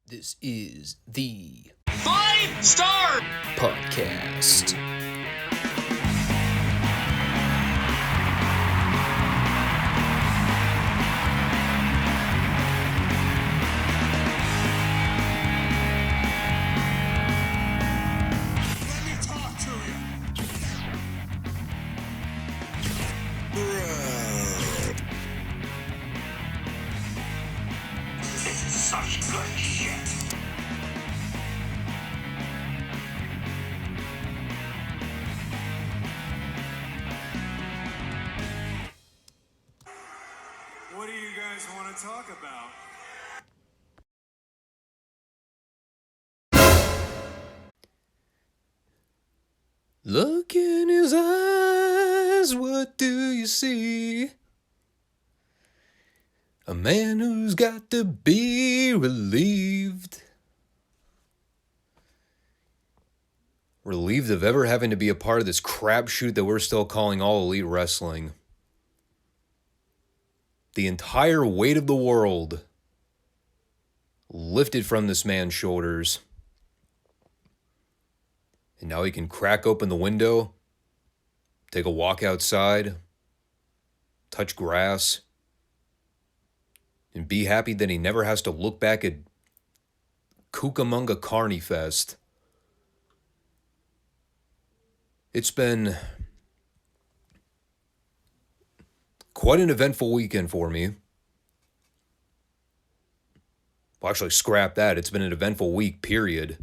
This is the Five Starr Podcast. Let me talk to you. This is such good shit. What do you guys want to talk about? Look in his eyes, what do you see? A man who's got to be relieved. Relieved of ever having to be a part of this crapshoot that we're still calling All Elite Wrestling. The entire weight of the world lifted from this man's shoulders. And now he can crack open the window, take a walk outside, touch grass, and be happy that he never has to look back at Cucamonga Carney Fest. It's been quite an eventful weekend for me. Well, actually, scrap that. It's been an eventful week, period.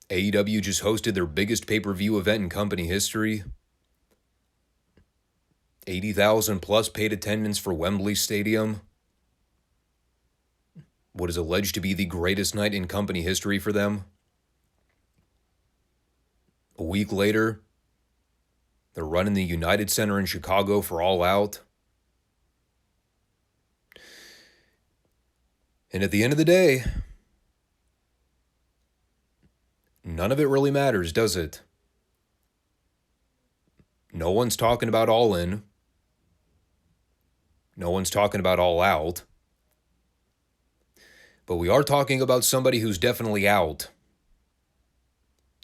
AEW just hosted their biggest pay-per-view event in company history. 80,000 plus paid attendance for Wembley Stadium. What is alleged to be the greatest night in company history for them. A week later, they're running the United Center in Chicago for All Out. And at the end of the day, none of it really matters, does it? No one's talking about All In. No one's talking about All Out. But we are talking about somebody who's definitely out.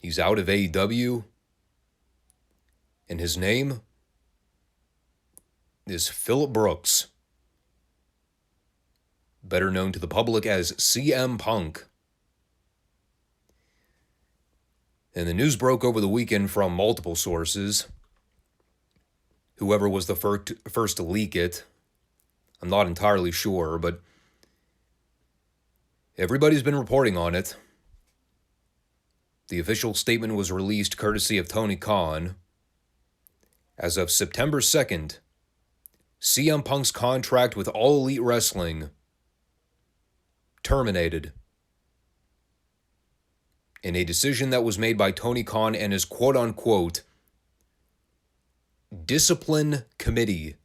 He's out of AEW. And his name is Phillip Brooks. Better known to the public as CM Punk. And the news broke over the weekend from multiple sources. Whoever was the first to leak it, I'm not entirely sure, but everybody's been reporting on it. The official statement was released courtesy of Tony Khan. As of September 2nd, CM Punk's contract with All Elite Wrestling terminated. In a decision that was made by Tony Khan and his quote-unquote discipline committee.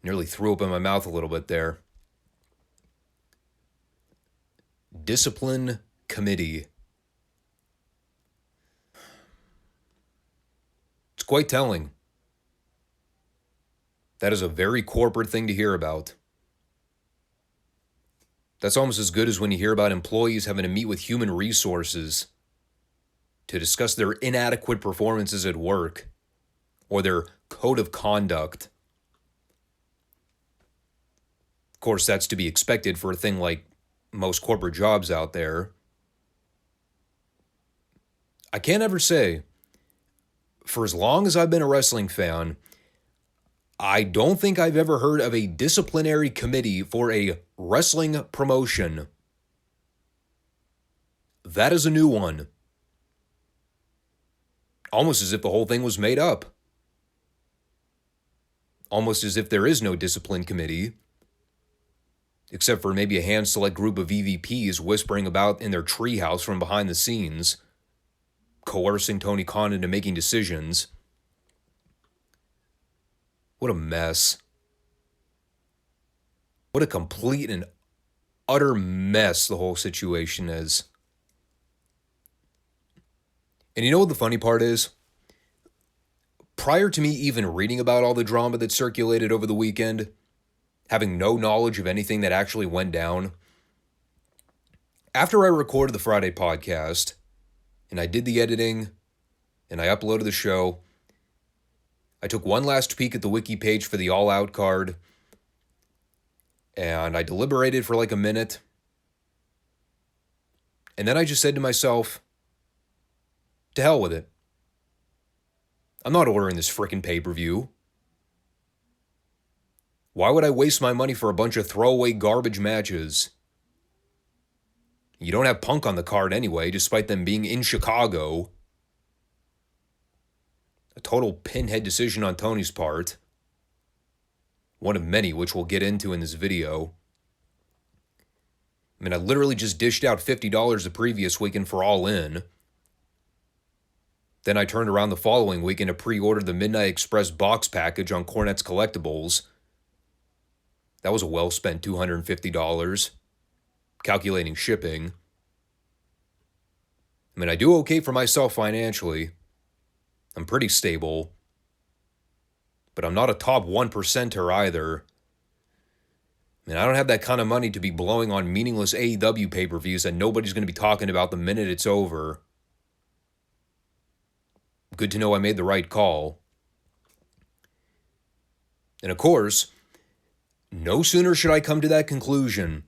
Nearly threw up in my mouth a little bit there. Discipline committee. It's quite telling. That is a very corporate thing to hear about. That's almost as good as when you hear about employees having to meet with human resources to discuss their inadequate performances at work or their code of conduct. Of course, that's to be expected for a thing like most corporate jobs out there. I can't ever say, for as long as I've been a wrestling fan, I don't think I've ever heard of a disciplinary committee for a wrestling promotion. That is a new one. Almost as if the whole thing was made up. Almost as if there is no discipline committee, except for maybe a hand-select group of EVPs whispering about in their treehouse from behind the scenes, coercing Tony Khan into making decisions. What a mess. What a complete and utter mess the whole situation is. And you know what the funny part is? Prior to me even reading about all the drama that circulated over the weekend, having no knowledge of anything that actually went down. After I recorded the Friday podcast, and I did the editing, and I uploaded the show, I took one last peek at the wiki page for the All Out card, and I deliberated for like a minute, and then I just said to myself, to hell with it. I'm not ordering this frickin' pay-per-view. Why would I waste my money for a bunch of throwaway garbage matches? You don't have Punk on the card anyway, despite them being in Chicago. A total pinhead decision on Tony's part. One of many, which we'll get into in this video. I mean, I literally just dished out $50 the previous weekend for All In. Then I turned around the following weekend to pre-order the Midnight Express box package on Cornette's Collectibles. That was a well-spent $250, calculating shipping. I mean, I do okay for myself financially. I'm pretty stable. But I'm not a top 1%er either. I mean, I don't have that kind of money to be blowing on meaningless AEW pay-per-views that nobody's going to be talking about the minute it's over. Good to know I made the right call. And of course, no sooner should I come to that conclusion,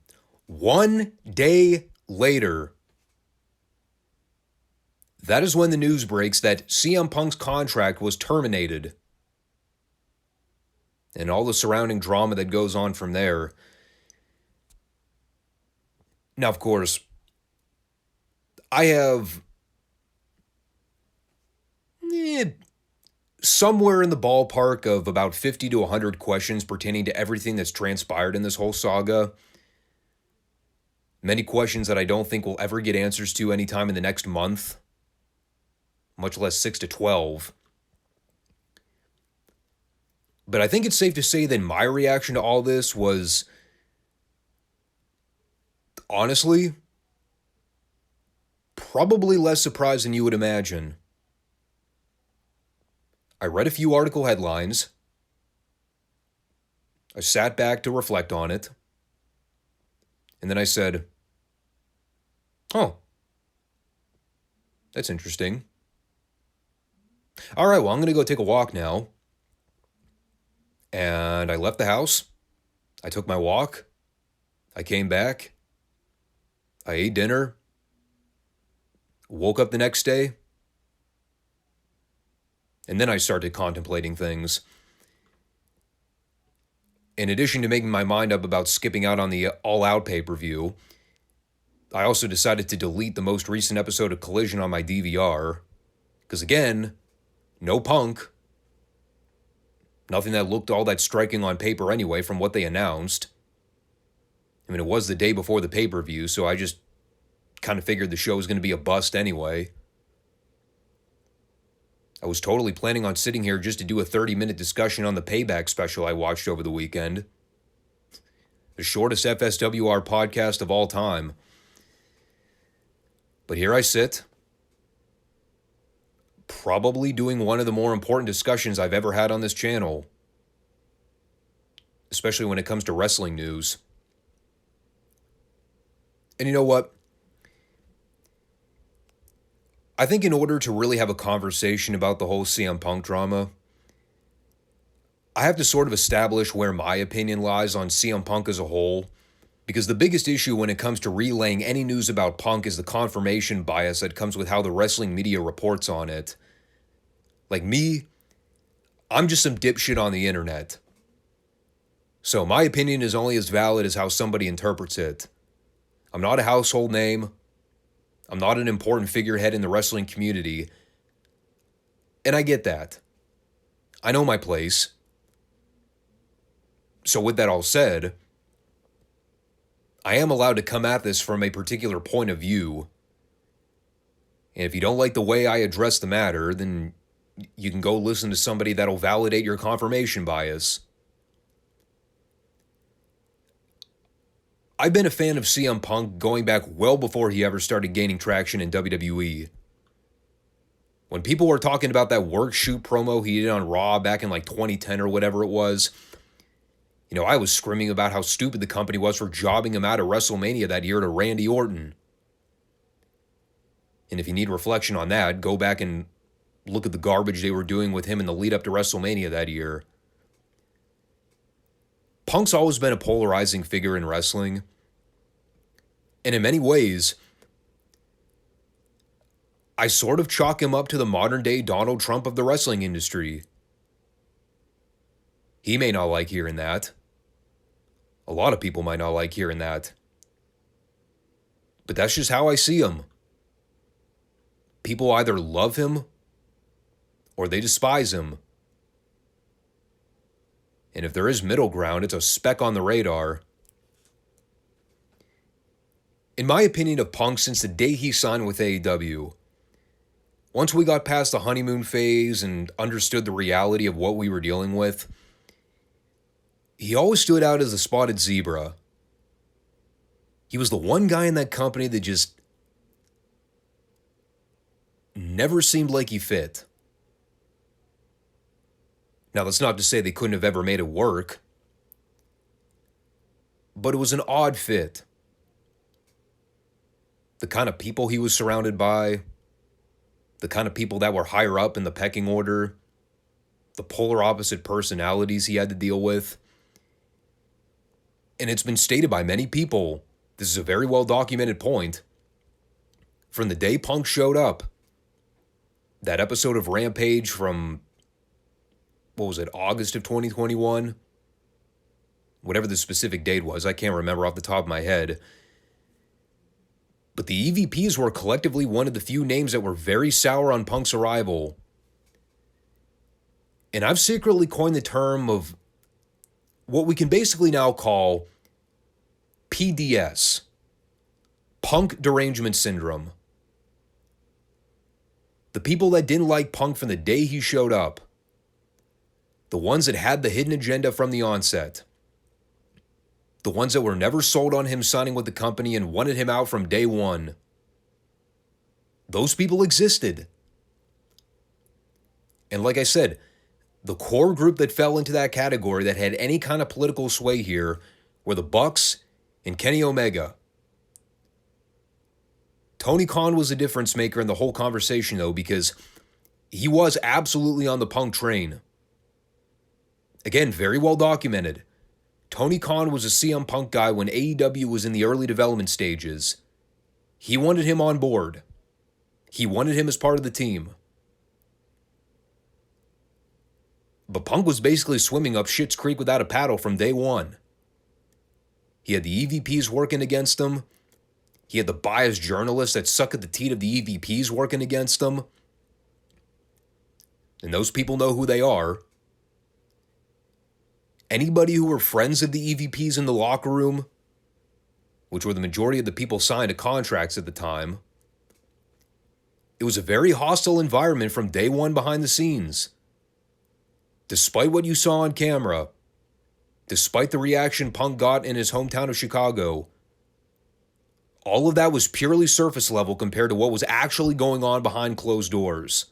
1 day later, that is when the news breaks that CM Punk's contract was terminated. And all the surrounding drama that goes on from there. Now, of course, I have somewhere in the ballpark of about 50 to 100 questions pertaining to everything that's transpired in this whole saga. Many questions that I don't think we'll ever get answers to anytime in the next month, much less 6 to 12. But I think it's safe to say that my reaction to all this was, honestly, probably less surprised than you would imagine. I read a few article headlines. I sat back to reflect on it. And then I said, oh, that's interesting. All right, well, I'm going to go take a walk now. And I left the house. I took my walk. I came back. I ate dinner. Woke up the next day. And then I started contemplating things. In addition to making my mind up about skipping out on the All Out pay-per-view, I also decided to delete the most recent episode of Collision on my DVR. Because again, no Punk. Nothing that looked all that striking on paper anyway from what they announced. I mean, it was the day before the pay-per-view, so I just kind of figured the show was going to be a bust anyway. I was totally planning on sitting here just to do a 30-minute discussion on the Payback special I watched over the weekend. The shortest FSWR podcast of all time. But here I sit, probably doing one of the more important discussions I've ever had on this channel, especially when it comes to wrestling news. And you know what? I think in order to really have a conversation about the whole CM Punk drama, I have to sort of establish where my opinion lies on CM Punk as a whole, because the biggest issue when it comes to relaying any news about Punk is the confirmation bias that comes with how the wrestling media reports on it. Like me, I'm just some dipshit on the internet. So my opinion is only as valid as how somebody interprets it. I'm not a household name. I'm not an important figurehead in the wrestling community. And I get that. I know my place. So with that all said, I am allowed to come at this from a particular point of view. And if you don't like the way I address the matter, then you can go listen to somebody that'll validate your confirmation bias. I've been a fan of CM Punk going back well before he ever started gaining traction in WWE. When people were talking about that work shoot promo he did on Raw back in like 2010 or whatever it was, I was screaming about how stupid the company was for jobbing him out of WrestleMania that year to Randy Orton. And if you need reflection on that, go back and look at the garbage they were doing with him in the lead up to WrestleMania that year. Punk's always been a polarizing figure in wrestling. And in many ways, I sort of chalk him up to the modern day Donald Trump of the wrestling industry. He may not like hearing that. A lot of people might not like hearing that. But that's just how I see him. People either love him or they despise him. And if there is middle ground, it's a speck on the radar. In my opinion of Punk, since the day he signed with AEW, once we got past the honeymoon phase and understood the reality of what we were dealing with, he always stood out as a spotted zebra. He was the one guy in that company that just never seemed like he fit. Now, that's not to say they couldn't have ever made it work, but it was an odd fit. The kind of people he was surrounded by, the kind of people that were higher up in the pecking order, the polar opposite personalities he had to deal with. And it's been stated by many people, this is a very well documented point, from the day Punk showed up, that episode of Rampage from, August of 2021? Whatever the specific date was, I can't remember off the top of my head. But the EVPs were collectively one of the few names that were very sour on Punk's arrival. And I've secretly coined the term of what we can basically now call PDS, Punk Derangement Syndrome. The people that didn't like Punk from the day he showed up, the ones that had the hidden agenda from the onset, the ones that were never sold on him signing with the company and wanted him out from day one, those people existed. And like I said, the core group that fell into that category that had any kind of political sway here were the Bucks and Kenny Omega. Tony Khan was a difference maker in the whole conversation, though, because he was absolutely on the Punk train. Again, very well documented. Tony Khan was a CM Punk guy when AEW was in the early development stages. He wanted him on board. He wanted him as part of the team. But Punk was basically swimming up Schitt's Creek without a paddle from day one. He had the EVPs working against him. He had the biased journalists that suck at the teat of the EVPs working against him. And those people know who they are. Anybody who were friends of the EVPs in the locker room, which were the majority of the people signed to contracts at the time, it was a very hostile environment from day one behind the scenes. Despite what you saw on camera, despite the reaction Punk got in his hometown of Chicago, all of that was purely surface level compared to what was actually going on behind closed doors.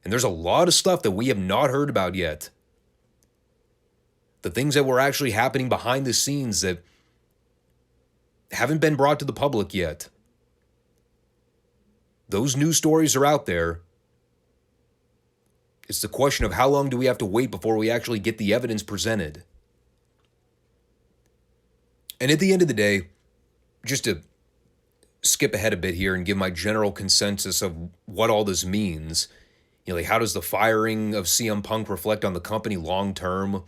And there's a lot of stuff that we have not heard about yet. The things that were actually happening behind the scenes that haven't been brought to the public yet. Those news stories are out there. It's the question of how long do we have to wait before we actually get the evidence presented. And at the end of the day, just to skip ahead a bit here and give my general consensus of what all this means, like how does the firing of CM Punk reflect on the company long term?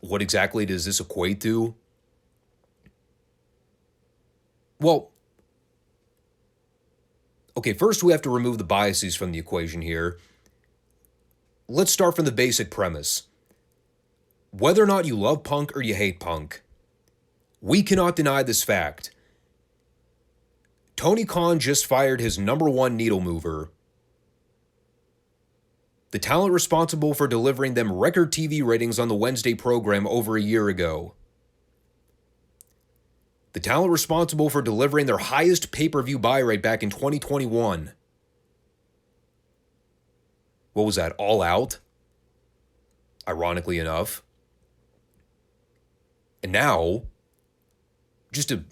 What exactly does this equate to? Well, okay, first we have to remove the biases from the equation here. Let's start from the basic premise. Whether or not you love Punk or you hate Punk, we cannot deny this fact. Tony Khan just fired his number one needle mover. The talent responsible for delivering them record TV ratings on the Wednesday program over a year ago. The talent responsible for delivering their highest pay-per-view buy rate back in 2021. What was that, All Out? Ironically enough. And now, just to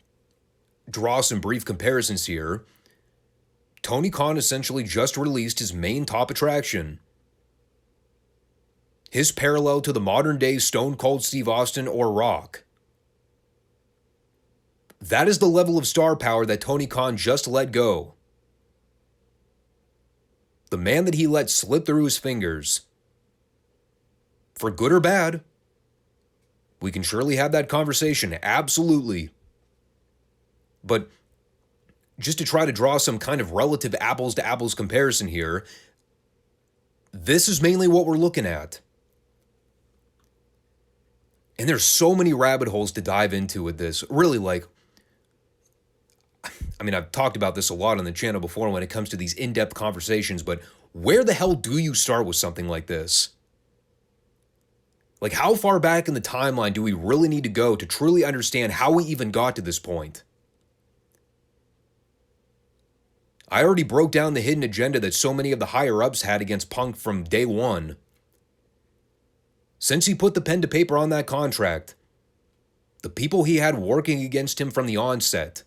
draw some brief comparisons here, Tony Khan essentially just released his main top attraction. His parallel to the modern-day Stone Cold Steve Austin or Rock. That is the level of star power that Tony Khan just let go. The man that he let slip through his fingers. For good or bad, we can surely have that conversation, absolutely. But just to try to draw some kind of relative apples-to-apples comparison here, this is mainly what we're looking at. And there's so many rabbit holes to dive into with this. Really, I've talked about this a lot on the channel before when it comes to these in-depth conversations, but where the hell do you start with something like this? How far back in the timeline do we really need to go to truly understand how we even got to this point? I already broke down the hidden agenda that so many of the higher-ups had against Punk from day one. Since he put the pen to paper on that contract, the people he had working against him from the onset.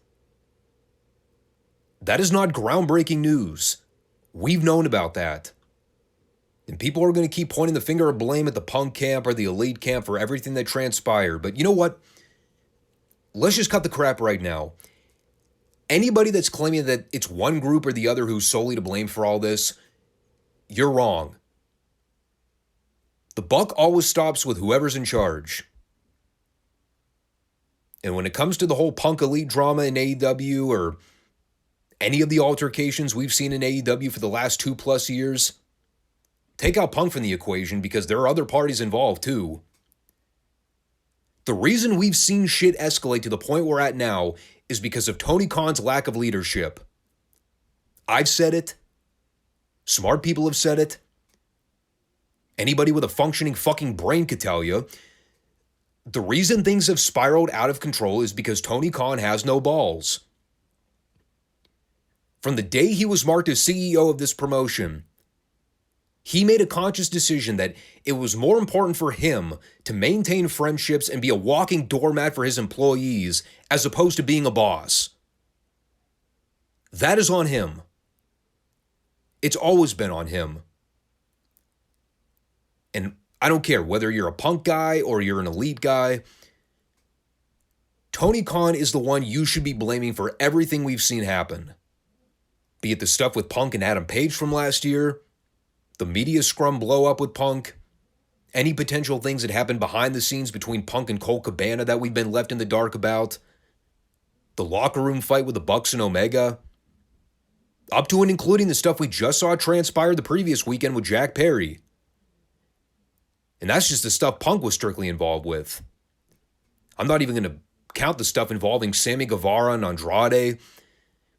That is not groundbreaking news. We've known about that. And people are going to keep pointing the finger of blame at the Punk camp or the Elite camp for everything that transpired. But you know what? Let's just cut the crap right now. Anybody that's claiming that it's one group or the other who's solely to blame for all this, you're wrong. The buck always stops with whoever's in charge. And when it comes to the whole Punk Elite drama in AEW or any of the altercations we've seen in AEW for the last 2+ years, take out Punk from the equation because there are other parties involved too. The reason we've seen shit escalate to the point we're at now is because of Tony Khan's lack of leadership. I've said it. Smart people have said it. Anybody with a functioning fucking brain could tell you. The reason things have spiraled out of control is because Tony Khan has no balls. From the day he was marked as CEO of this promotion, he made a conscious decision that it was more important for him to maintain friendships and be a walking doormat for his employees as opposed to being a boss. That is on him. It's always been on him. And I don't care whether you're a Punk guy or you're an Elite guy. Tony Khan is the one you should be blaming for everything we've seen happen. Be it the stuff with Punk and Adam Page from last year, the media scrum blow up with Punk, any potential things that happened behind the scenes between Punk and Colt Cabana that we've been left in the dark about, the locker room fight with the Bucks and Omega, up to and including the stuff we just saw transpire the previous weekend with Jack Perry. And that's just the stuff Punk was strictly involved with. I'm not even going to count the stuff involving Sammy Guevara and Andrade,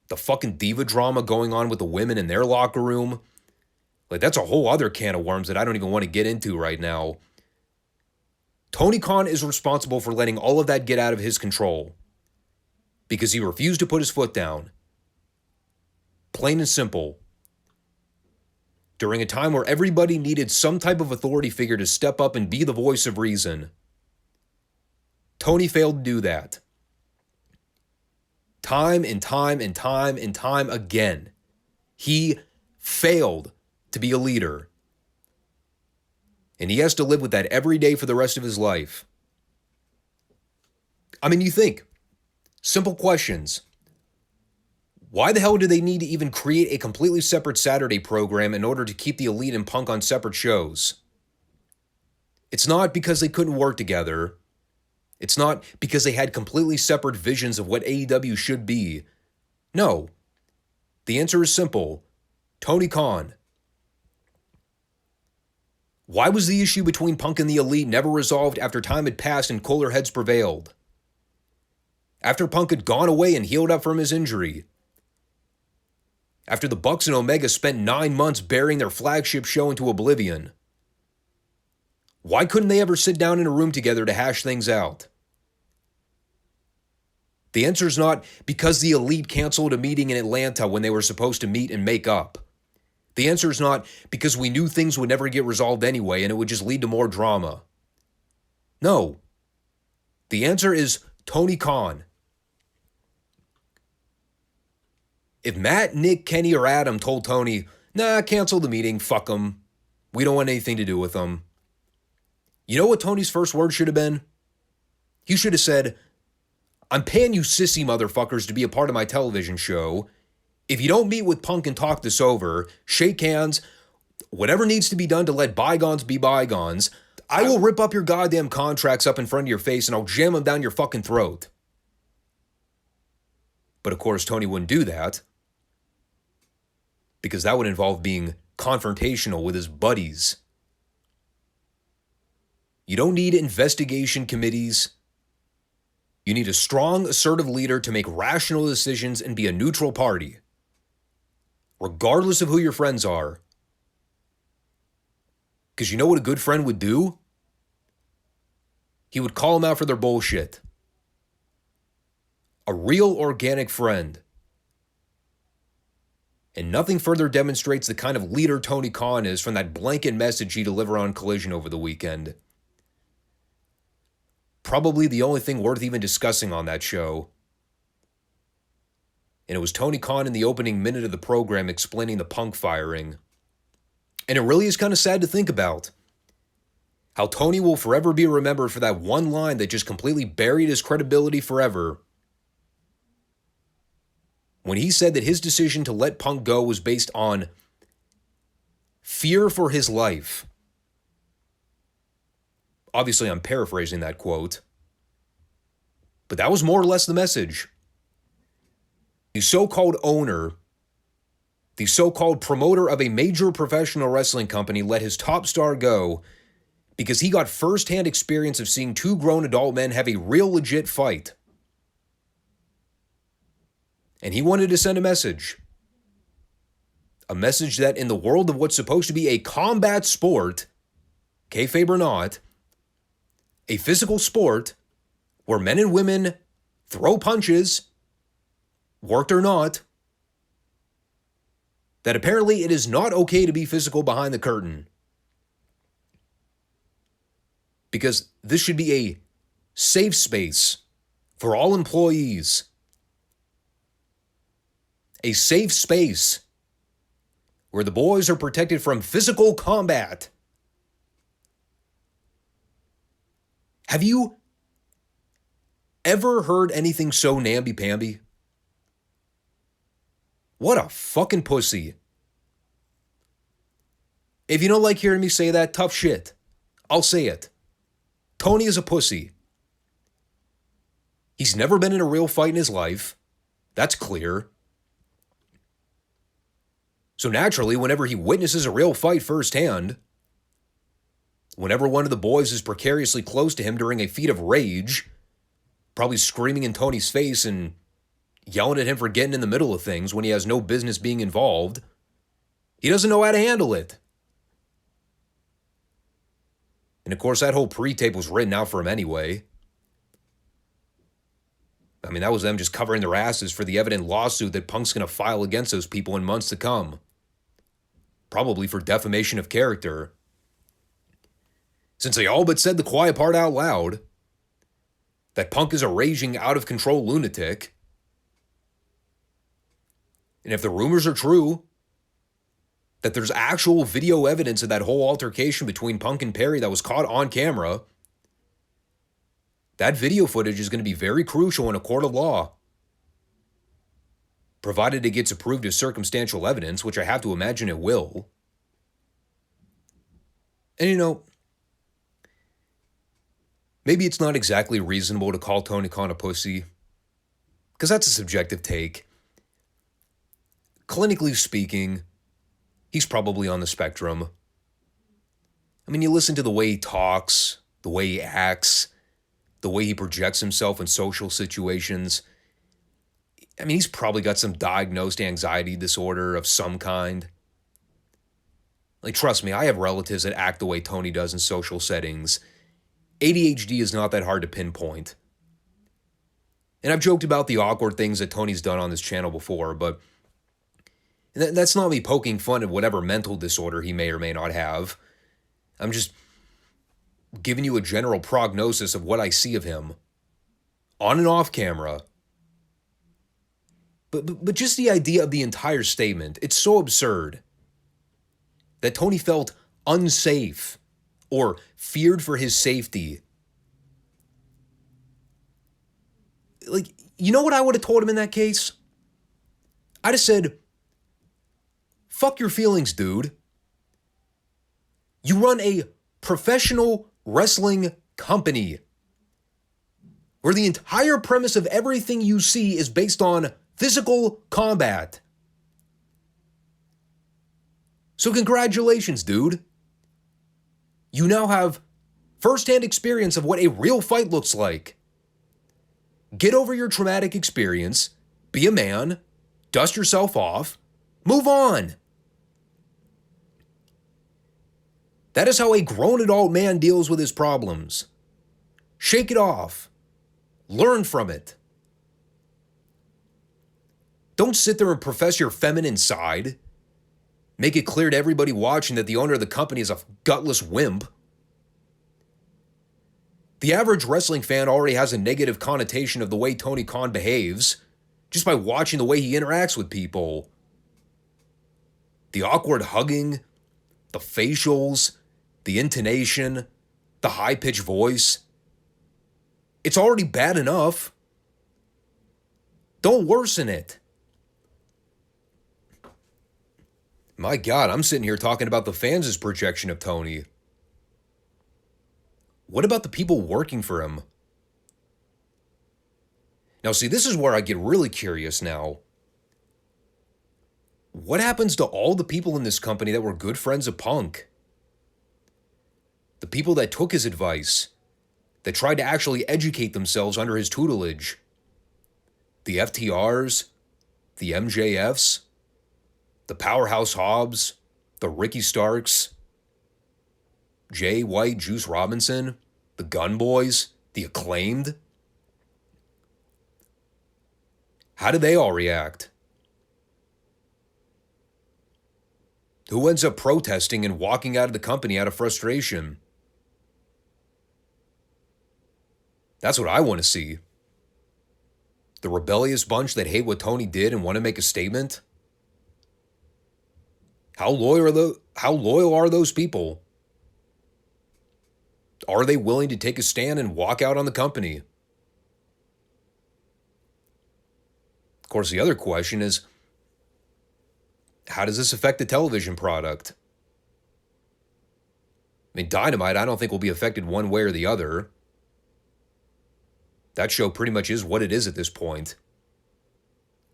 the fucking diva drama going on with the women in their locker room. That's a whole other can of worms that I don't even want to get into right now. Tony Khan is responsible for letting all of that get out of his control because he refused to put his foot down. Plain and simple. During a time where everybody needed some type of authority figure to step up and be the voice of reason, Tony failed to do that. Time and time and time and time again, he failed to be a leader. And he has to live with that every day for the rest of his life. You think. Simple questions. Why the hell do they need to even create a completely separate Saturday program in order to keep the Elite and Punk on separate shows? It's not because they couldn't work together. It's not because they had completely separate visions of what AEW should be. No. The answer is simple. Tony Khan. Why was the issue between Punk and the Elite never resolved after time had passed and cooler heads prevailed? After Punk had gone away and healed up from his injury? After the Bucks and Omega spent 9 months burying their flagship show into oblivion? Why couldn't they ever sit down in a room together to hash things out? The answer's not because the Elite canceled a meeting in Atlanta when they were supposed to meet and make up. The answer's not because we knew things would never get resolved anyway and it would just lead to more drama. No. The answer is Tony Khan. If Matt, Nick, Kenny, or Adam told Tony, nah, cancel the meeting, fuck them, we don't want anything to do with them, you know what Tony's first word should have been? He should have said, I'm paying you sissy motherfuckers to be a part of my television show. If you don't meet with Punk and talk this over, shake hands, whatever needs to be done to let bygones be bygones, I will rip up your goddamn contracts up in front of your face and I'll jam them down your fucking throat. But of course, Tony wouldn't do that, because that would involve being confrontational with his buddies. You don't need investigation committees. You need a strong, assertive leader to make rational decisions and be a neutral party, regardless of who your friends are. Because you know what a good friend would do? He would call them out for their bullshit. A real organic friend. And nothing further demonstrates the kind of leader Tony Khan is from that blanket message he delivered on Collision over the weekend. Probably the only thing worth even discussing on that show. And it was Tony Khan in the opening minute of the program explaining the Punk firing. And it really is kind of sad to think about. How Tony will forever be remembered for that one line that just completely buried his credibility forever. When he said that his decision to let Punk go was based on fear for his life. Obviously, I'm paraphrasing that quote. But that was more or less the message. The so-called owner, the so-called promoter of a major professional wrestling company let his top star go because he got first-hand experience of seeing two grown adult men have a real legit fight. And he wanted to send a message. A message that in the world of what's supposed to be a combat sport, kayfabe or not, a physical sport where men and women throw punches, worked or not, that apparently it is not okay to be physical behind the curtain. Because this should be a safe space for all employees. A safe space where the boys are protected from physical combat. Have you ever heard anything so namby-pamby? What a fucking pussy. If you don't like hearing me say that, tough shit. I'll say it. Tony is a pussy. He's never been in a real fight in his life. That's clear. So naturally, whenever he witnesses a real fight firsthand, whenever one of the boys is precariously close to him during a feat of rage, probably screaming in Tony's face and yelling at him for getting in the middle of things when he has no business being involved, he doesn't know how to handle it. And of course, that whole pre-tape was written out for him anyway. I mean, that was them just covering their asses for the evident lawsuit that Punk's going to file against those people in months to come. Probably for defamation of character. Since they all but said the quiet part out loud, that Punk is a raging, out-of-control lunatic. And if the rumors are true, that there's actual video evidence of that whole altercation between Punk and Perry that was caught on camera, that video footage is going to be very crucial in a court of law. Provided it gets approved as circumstantial evidence, which I have to imagine it will. And you know, maybe it's not exactly reasonable to call Tony Khan a pussy, because that's a subjective take. Clinically speaking, he's probably on the spectrum. I mean, you listen to the way he talks, the way he acts, the way he projects himself in social situations. I mean, he's probably got some diagnosed anxiety disorder of some kind. Like, trust me, I have relatives that act the way Tony does in social settings. ADHD is not that hard to pinpoint. And I've joked about the awkward things that Tony's done on this channel before, but that's not me poking fun at whatever mental disorder he may or may not have. I'm just giving you a general prognosis of what I see of him. on and off camera. But just the idea of the entire statement, it's so absurd that Tony felt unsafe or feared for his safety. Like, you know what I would have told him in that case? I'd have said, fuck your feelings, dude. You run a professional wrestling company where the entire premise of everything you see is based on physical combat. So congratulations, dude. You now have firsthand experience of what a real fight looks like. Get over your traumatic experience, be a man, dust yourself off, move on. That is how a grown adult man deals with his problems. Shake it off. Learn from it. Don't sit there and profess your feminine side. Make it clear to everybody watching that the owner of the company is a gutless wimp. The average wrestling fan already has a negative connotation of the way Tony Khan behaves just by watching the way he interacts with people. The awkward hugging, the facials, the intonation, the high-pitched voice. It's already bad enough. Don't worsen it. My God, I'm sitting here talking about the fans' projection of Tony. What about the people working for him? Now, see, this is where I get really curious now. What happens to all the people in this company that were good friends of Punk? The people that took his advice, that tried to actually educate themselves under his tutelage. The FTRs, the MJFs, the Powerhouse Hobbs, the Ricky Starks, Jay White, Juice Robinson, the Gun Boys, the Acclaimed. How did they all react? Who ends up protesting and walking out of the company out of frustration? That's what I want to see. The rebellious bunch that hate what Tony did and want to make a statement? How loyal are those people? Are they willing to take a stand and walk out on the company? Of course, the other question is, how does this affect the television product? I mean, Dynamite, I don't think will be affected one way or the other. That show pretty much is what it is at this point.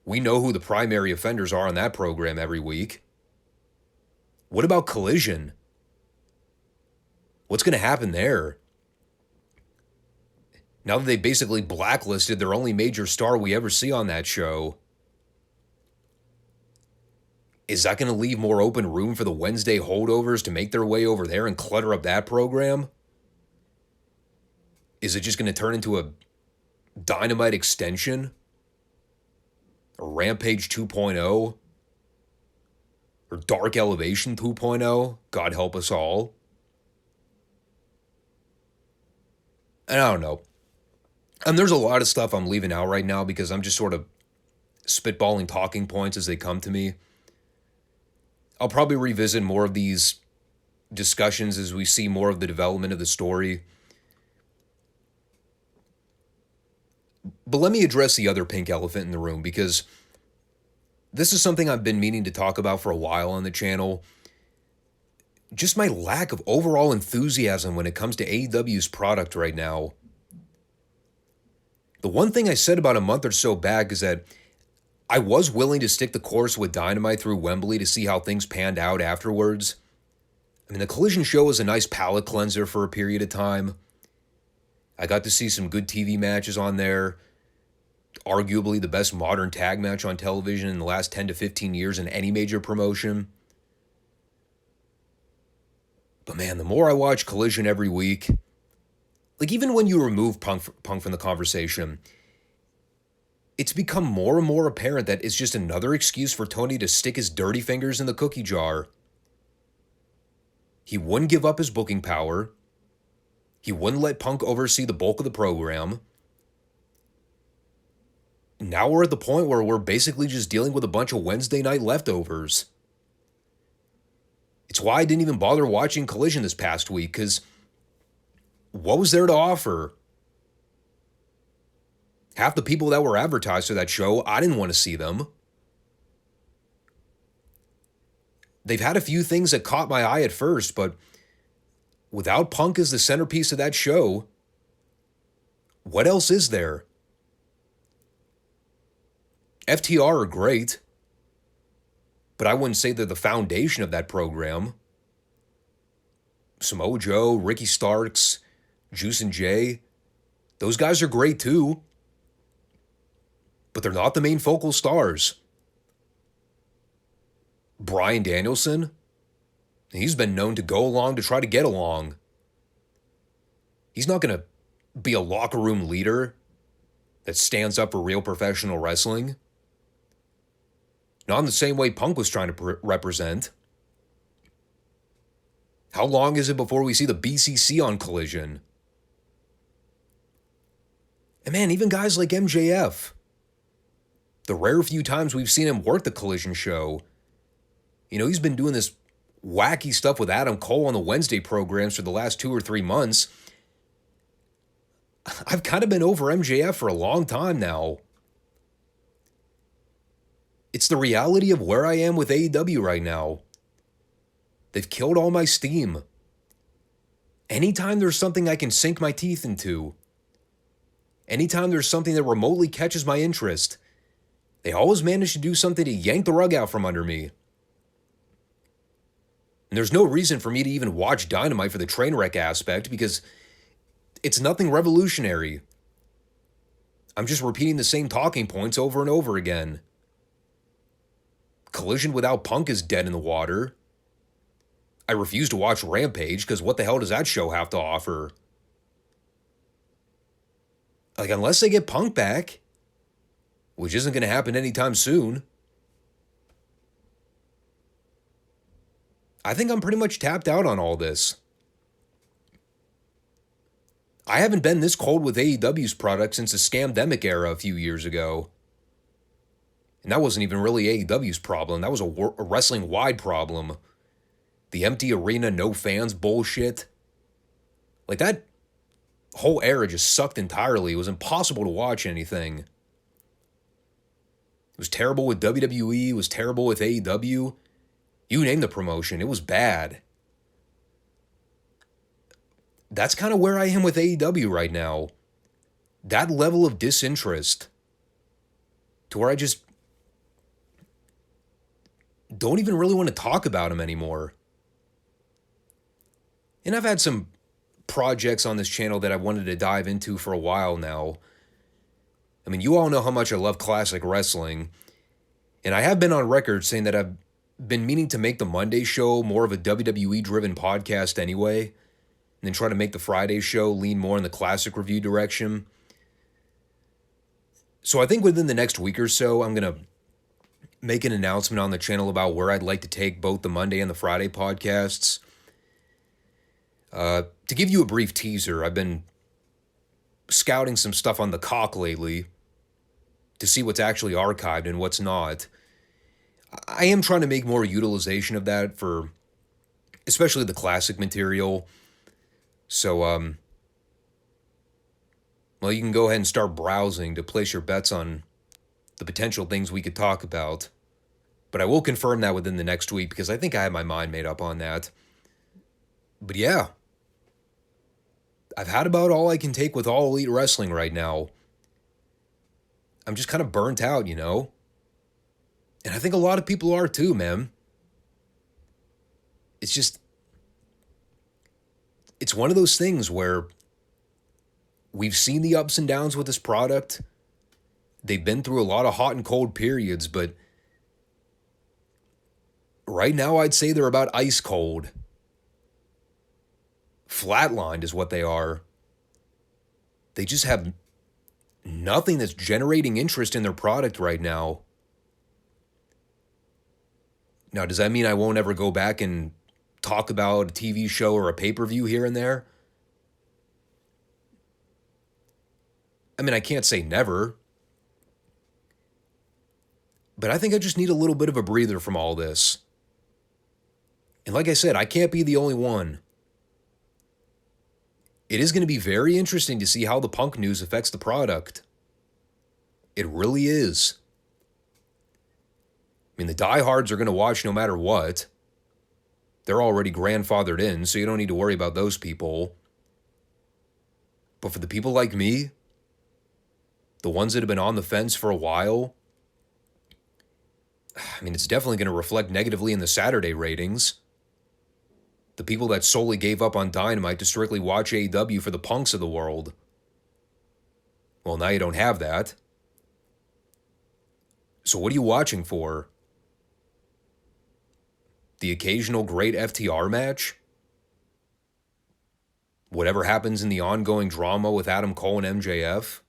We know who the primary offenders are on that program every week. What about Collision? What's going to happen there? Now that they basically blacklisted their only major star we ever see on that show, is that going to leave more open room for the Wednesday holdovers to make their way over there and clutter up that program? Is it just going to turn into a Dynamite extension? Or Rampage 2.0? Or Dark Elevation 2.0? God help us all. And I don't know. And there's a lot of stuff I'm leaving out right now because I'm just sort of spitballing talking points as they come to me. I'll probably revisit more of these discussions as we see more of the development of the story. But let me address the other pink elephant in the room, because this is something I've been meaning to talk about for a while on the channel. Just my lack of overall enthusiasm when it comes to AEW's product right now. The one thing I said about a month or so back is that I was willing to stick the course with Dynamite through Wembley to see how things panned out afterwards. I mean, the Collision show was a nice palate cleanser for a period of time. I got to see some good TV matches on there. Arguably the best modern tag match on television in the last 10 to 15 years in any major promotion. But man, the more I watch Collision every week, like even when you remove Punk from the conversation, it's become more and more apparent that it's just another excuse for Tony to stick his dirty fingers in the cookie jar. He wouldn't give up his booking power. He wouldn't let Punk oversee the bulk of the program. now we're at the point where we're basically just dealing with a bunch of Wednesday night leftovers. It's why I didn't even bother watching Collision this past week, because what was there to offer? Half the people that were advertised for that show, I didn't want to see them. They've had a few things that caught my eye at first, but without Punk as the centerpiece of that show, what else is there? FTR are great, but I wouldn't say they're the foundation of that program. Samoa Joe, Ricky Starks, Juice and Jay, those guys are great too, but they're not the main focal stars. Bryan Danielson, he's been known to go along to try to get along. He's not going to be a locker room leader that stands up for real professional wrestling. Not in the same way Punk was trying to represent. How long is it before we see the BCC on Collision? And man, even guys like MJF, the rare few times we've seen him work the Collision show, he's been doing this wacky stuff with Adam Cole on the Wednesday programs for the last 2 or 3 months. I've kind of been over MJF for a long time now. It's the reality of where I am with AEW right now. They've killed all my steam. Anytime there's something I can sink my teeth into, anytime there's something that remotely catches my interest, they always manage to do something to yank the rug out from under me. And there's no reason for me to even watch Dynamite for the train wreck aspect, because it's nothing revolutionary. I'm just repeating the same talking points over and over again. Collision without Punk is dead in the water. I refuse to watch Rampage, because what the hell does that show have to offer? Like, unless they get Punk back, which isn't going to happen anytime soon, I think I'm pretty much tapped out on all this. I haven't been this cold with AEW's product since the Scamdemic era a few years ago. And that wasn't even really AEW's problem. That was a wrestling-wide problem. The empty arena, no fans bullshit. Like, that whole era just sucked entirely. It was impossible to watch anything. It was terrible with WWE. It was terrible with AEW. You name the promotion. It was bad. That's kind of where I am with AEW right now. That level of disinterest, to where I just don't even really want to talk about him anymore. And I've had some projects on this channel that I wanted to dive into for a while now. I mean, you all know how much I love classic wrestling. And I have been on record saying that I've been meaning to make the Monday show more of a WWE-driven podcast anyway, and then try to make the Friday show lean more in the classic review direction. So I think within the next week or so, I'm going to make an announcement on the channel about where I'd like to take both the Monday and the Friday podcasts. To give you a brief teaser, I've been scouting some stuff on the Cock lately to see what's actually archived and what's not. I am trying to make more utilization of that for especially the classic material. So, well, you can go ahead and start browsing to place your bets on the potential things we could talk about. But I will confirm that within the next week, because I think I have my mind made up on that. But yeah, I've had about all I can take with All Elite Wrestling right now. I'm just kind of burnt out, And I think a lot of people are too, man. It's one of those things where we've seen the ups and downs with this product. They've been through a lot of hot and cold periods, but right now I'd say they're about ice cold. Flatlined is what they are. They just have nothing that's generating interest in their product right now. Now, does that mean I won't ever go back and talk about a TV show or a pay-per-view here and there? I mean, I can't say never. But I think I just need a little bit of a breather from all this. And like I said, I can't be the only one. It is going to be very interesting to see how the Punk news affects the product. It really is. I mean, the diehards are going to watch no matter what. They're already grandfathered in, so you don't need to worry about those people. But for the people like me, the ones that have been on the fence for a while, I mean, it's definitely going to reflect negatively in the Saturday ratings. The people that solely gave up on Dynamite to strictly watch AEW for the Punks of the world. Well, now you don't have that. So what are you watching for? The occasional great FTR match? Whatever happens in the ongoing drama with Adam Cole and MJF?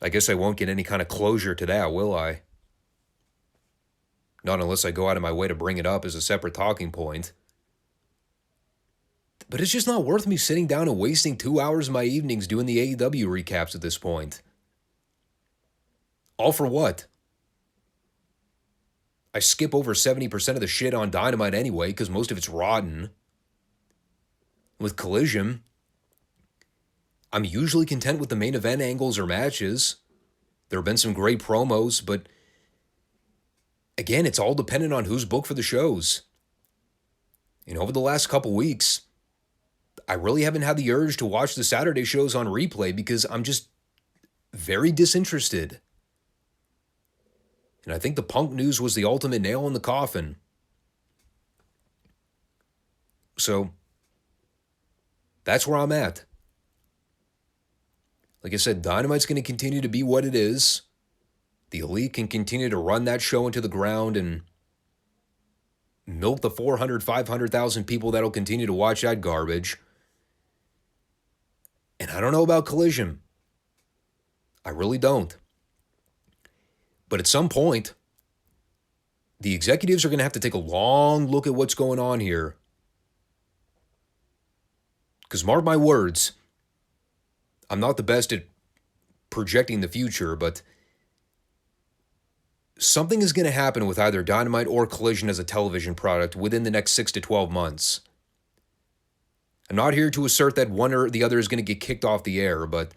I guess I won't get any kind of closure to that, will I? Not unless I go out of my way to bring it up as a separate talking point. But it's just not worth me sitting down and wasting 2 hours of my evenings doing the AEW recaps at this point. All for what? I skip over 70% of the shit on Dynamite anyway because most of it's rotten. With Collision, I'm usually content with the main event angles or matches. There have been some great promos, but again, it's all dependent on who's booked for the shows. And over the last couple weeks, I really haven't had the urge to watch the Saturday shows on replay because I'm just very disinterested. And I think the Punk news was the ultimate nail in the coffin. So, that's where I'm at. Like I said, Dynamite's going to continue to be what it is. The Elite can continue to run that show into the ground and milk the 400, 500,000 people that'll continue to watch that garbage. And I don't know about Collision. I really don't. But at some point, the executives are going to have to take a long look at what's going on here. Because mark my words, I'm not the best at projecting the future, but something is going to happen with either Dynamite or Collision as a television product within the next 6 to 12 months. I'm not here to assert that one or the other is going to get kicked off the air, but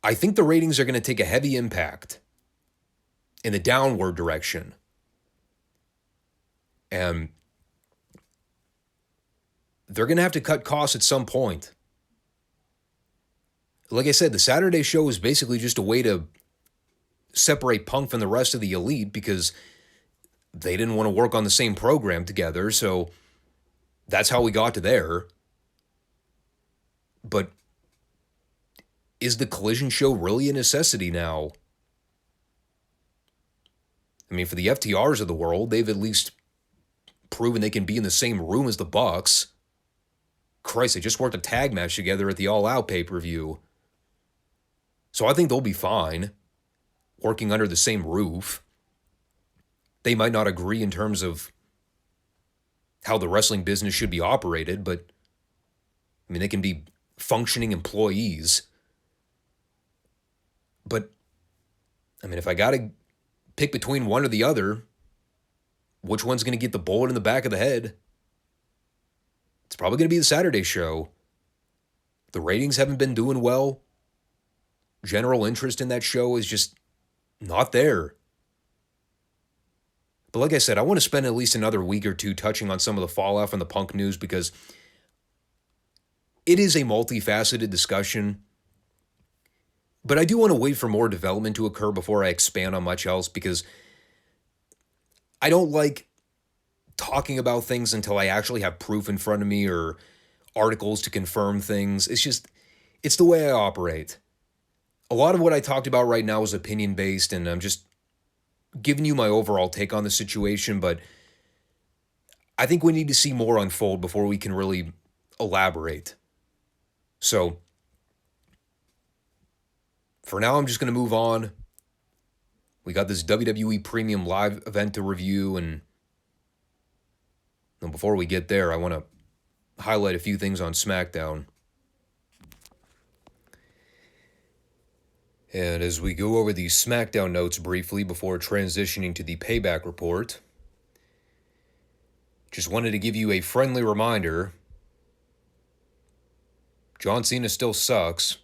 I think the ratings are going to take a heavy impact in the downward direction. And they're going to have to cut costs at some point. Like I said, the Saturday show is basically just a way to separate Punk from the rest of the Elite because they didn't want to work on the same program together, so that's how we got to there. But is the Collision show really a necessity now? I mean, for the FTRs of the world, they've at least proven they can be in the same room as the Bucks. Christ, they just worked a tag match together at the All Out pay-per-view. So I think they'll be fine working under the same roof. They might not agree in terms of how the wrestling business should be operated, but I mean, they can be functioning employees. But, I mean, if I got to pick between one or the other, which one's going to get the bullet in the back of the head? It's probably going to be the Saturday show. The ratings haven't been doing well. General interest in that show is just not there. But like I said, I want to spend at least another week or two touching on some of the fallout from the Punk news because it is a multifaceted discussion. But I do want to wait for more development to occur before I expand on much else because I don't like talking about things until I actually have proof in front of me or articles to confirm things. It's the way I operate. A lot of what I talked about right now is opinion-based, and I'm just giving you my overall take on the situation, but I think we need to see more unfold before we can really elaborate. So, for now, I'm just going to move on. We got this WWE Premium Live event to review, and before we get there, I want to highlight a few things on SmackDown. And as we go over the SmackDown notes briefly before transitioning to the Payback report, just wanted to give you a friendly reminder. John Cena still sucks.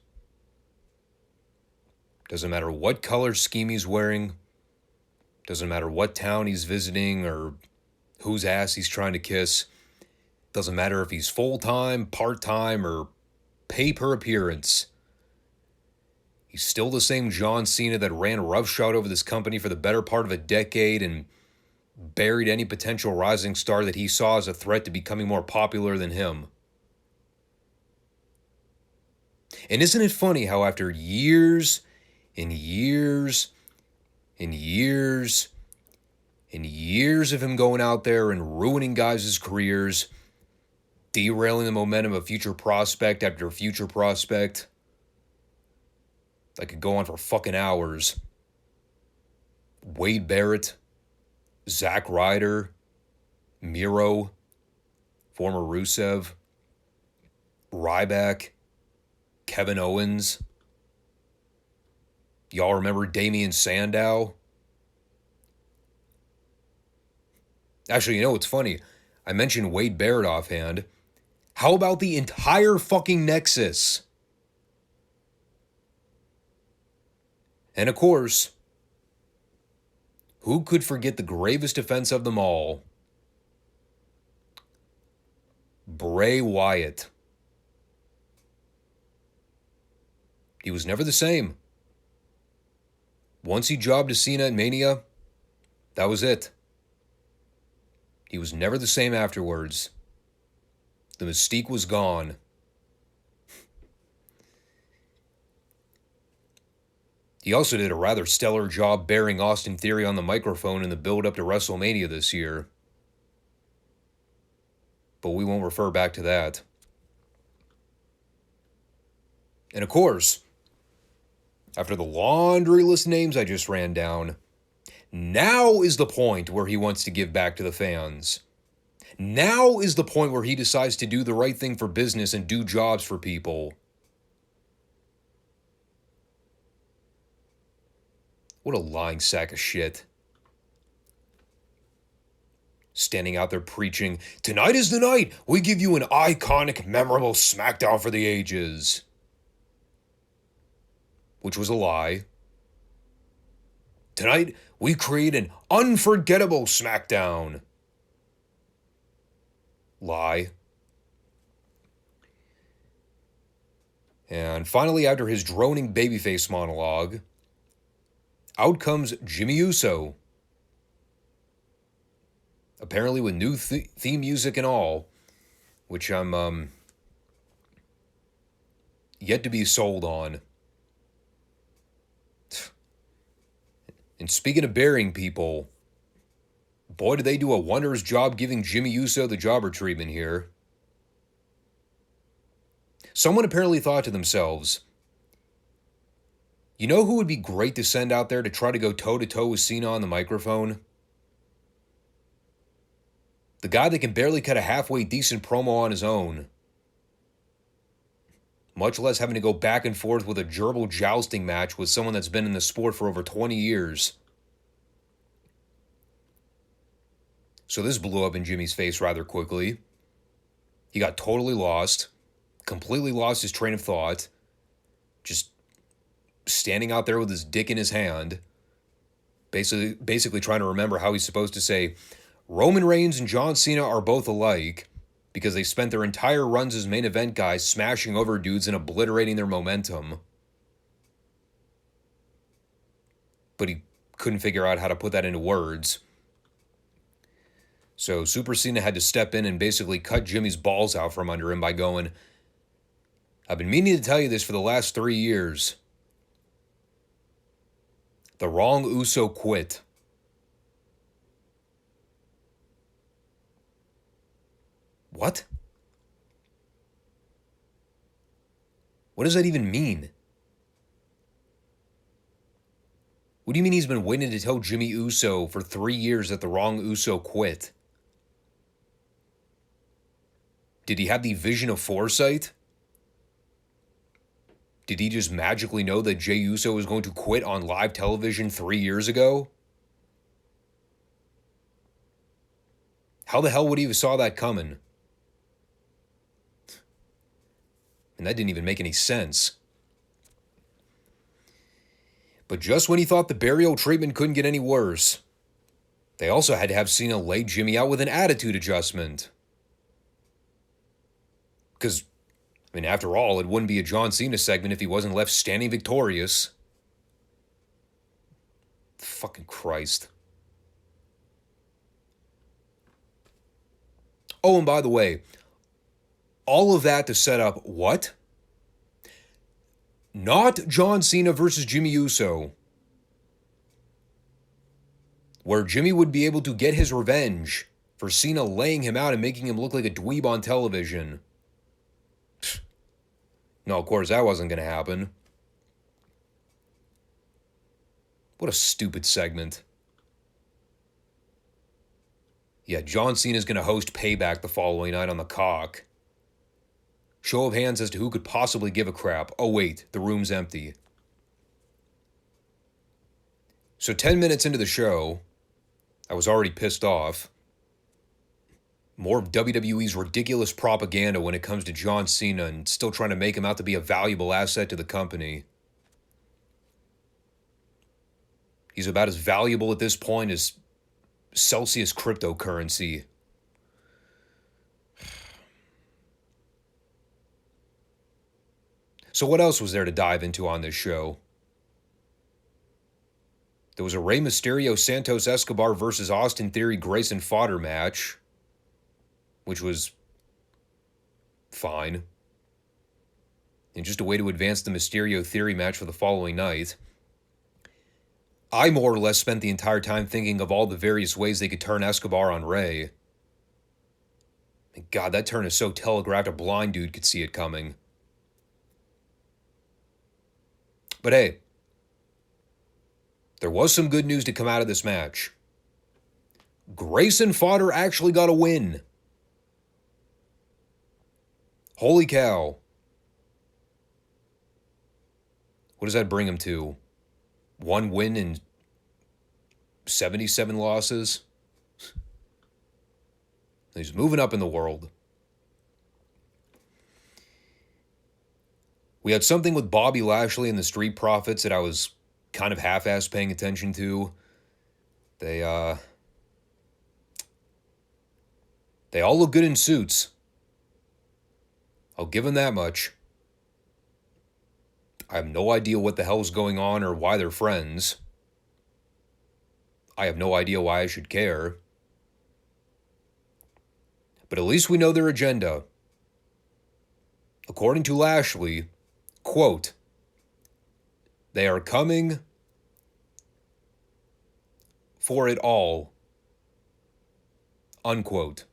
Doesn't matter what color scheme he's wearing. Doesn't matter what town he's visiting or whose ass he's trying to kiss. Doesn't matter if he's full-time, part-time, or pay per appearance. He's still the same John Cena that ran roughshod over this company for the better part of a decade and buried any potential rising star that he saw as a threat to becoming more popular than him. And isn't it funny how after years and years and years and years of him going out there and ruining guys' careers, derailing the momentum of future prospect after future prospect, I could go on for fucking hours. Wade Barrett, Zack Ryder, Miro, former Rusev, Ryback, Kevin Owens. Y'all remember Damian Sandow? Actually, you know what's funny? I mentioned Wade Barrett offhand. How about the entire fucking Nexus? And of course, who could forget the gravest offense of them all? Bray Wyatt. He was never the same. Once he jobbed to Cena at Mania, that was it. He was never the same afterwards. The mystique was gone. He also did a rather stellar job burying Austin Theory on the microphone in the build-up to WrestleMania this year. But we won't refer back to that. And of course, after the laundry list names I just ran down, now is the point where he wants to give back to the fans. Now is the point where he decides to do the right thing for business and do jobs for people. What a lying sack of shit. Standing out there preaching, "Tonight is the night we give you an iconic, memorable SmackDown for the ages." Which was a lie. "Tonight we create an unforgettable SmackDown." Lie. And finally, after his droning babyface monologue, out comes Jimmy Uso. Apparently with new theme music and all, which I'm yet to be sold on. And speaking of burying people, boy did they do a wondrous job giving Jimmy Uso the jobber treatment here. Someone apparently thought to themselves, you know who would be great to send out there to try to go toe-to-toe with Cena on the microphone? The guy that can barely cut a halfway decent promo on his own. Much less having to go back and forth with a gerbil jousting match with someone that's been in the sport for over 20 years. So this blew up in Jimmy's face rather quickly. He got totally lost, completely lost his train of thought, just standing out there with his dick in his hand, basically trying to remember how he's supposed to say, Roman Reigns and John Cena are both alike, because they spent their entire runs as main event guys smashing over dudes and obliterating their momentum. But he couldn't figure out how to put that into words. So Super Cena had to step in and basically cut Jimmy's balls out from under him by going, I've been meaning to tell you this for the last 3 years. The wrong Uso quit. What? What does that even mean? What do you mean he's been waiting to tell Jimmy Uso for 3 years that the wrong Uso quit? Did he have the vision of foresight? Did he just magically know that Jey Uso was going to quit on live television 3 years ago? How the hell would he have saw that coming? And that didn't even make any sense. But just when he thought the burial treatment couldn't get any worse, they also had to have Cena lay Jimmy out with an attitude adjustment. Because, I mean, after all, it wouldn't be a John Cena segment if he wasn't left standing victorious. Fucking Christ. Oh, and by the way, all of that to set up what? Not John Cena versus Jimmy Uso, where Jimmy would be able to get his revenge for Cena laying him out and making him look like a dweeb on television. No, of course, that wasn't going to happen. What a stupid segment. Yeah, John Cena's going to host Payback the following night on the Cock. Show of hands as to who could possibly give a crap. Oh, wait, the room's empty. So 10 minutes into the show, I was already pissed off. More of WWE's ridiculous propaganda when it comes to John Cena and still trying to make him out to be a valuable asset to the company. He's about as valuable at this point as Celsius cryptocurrency. So what else was there to dive into on this show? There was a Rey Mysterio Santos Escobar versus Austin Theory Grayson Fodder match, which was fine. And just a way to advance the Mysterio Theory match for the following night. I more or less spent the entire time thinking of all the various ways they could turn Escobar on Rey. And God, that turn is so telegraphed a blind dude could see it coming. But hey, there was some good news to come out of this match. Grayson Fodder actually got a win. Holy cow. What does that bring him to? 1 win and 77 losses? He's moving up in the world. We had something with Bobby Lashley and the Street Profits that I was kind of half-assed paying attention to. They all look good in suits. I'll give them that much. I have no idea what the hell's going on or why they're friends. I have no idea why I should care. But at least we know their agenda. According to Lashley, quote, they are coming for it all, unquote.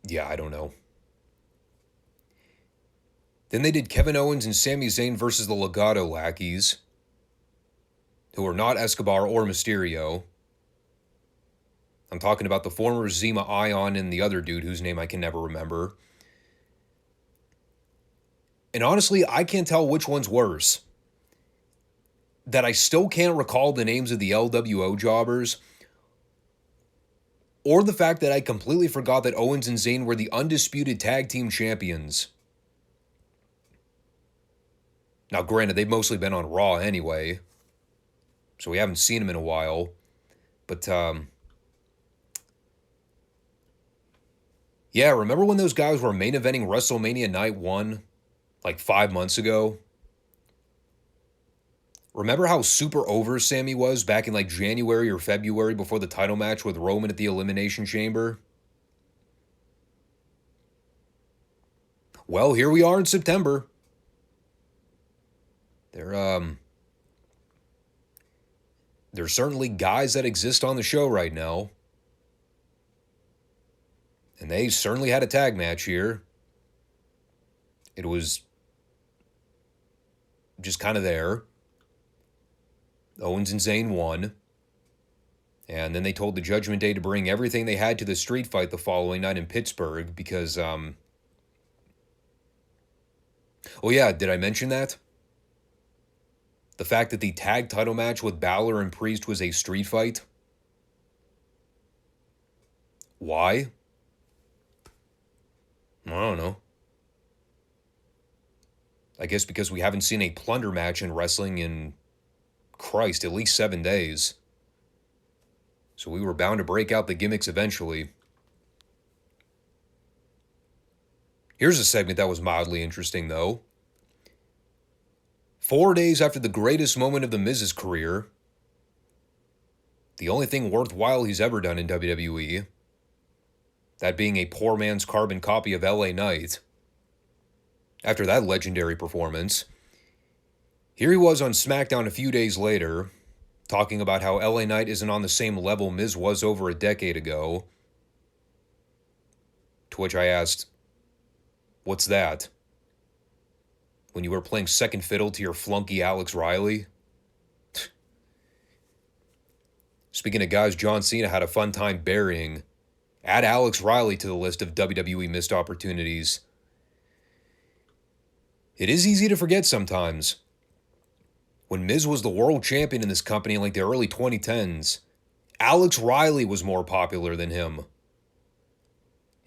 Yeah, I don't know. Then they did Kevin Owens and Sami Zayn versus the Legado lackeys, who are not Escobar or Mysterio. I'm talking about the former Zema Ion and the other dude whose name I can never remember. And honestly, I can't tell which one's worse. That I still can't recall the names of the LWO jobbers, or the fact that I completely forgot that Owens and Zayn were the undisputed tag team champions. Now, granted, they've mostly been on Raw anyway, so we haven't seen them in a while. But, yeah, remember when those guys were main eventing WrestleMania Night 1, like 5 months ago? Remember how super over Sammy was back in like January or February before the title match with Roman at the Elimination Chamber? Well, here we are in September. There's certainly guys that exist on the show right now. And they certainly had a tag match here. It was just kind of there. Owens and Zayn won. And then they told the Judgment Day to bring everything they had to the street fight the following night in Pittsburgh because, oh yeah, did I mention that? The fact that the tag title match with Balor and Priest was a street fight? Why? I don't know. I guess because we haven't seen a plunder match in wrestling in, Christ, at least 7 days. So we were bound to break out the gimmicks eventually. Here's a segment that was mildly interesting, though. 4 days after the greatest moment of The Miz's career, the only thing worthwhile he's ever done in WWE, that being a poor man's carbon copy of LA Knight, after that legendary performance, here he was on SmackDown a few days later, talking about how LA Knight isn't on the same level Miz was over a decade ago. To which I asked, what's that? When you were playing second fiddle to your flunky Alex Riley? Speaking of guys John Cena had a fun time burying, add Alex Riley to the list of WWE missed opportunities. It is easy to forget sometimes. When Miz was the world champion in this company in like the early 2010s, Alex Riley was more popular than him.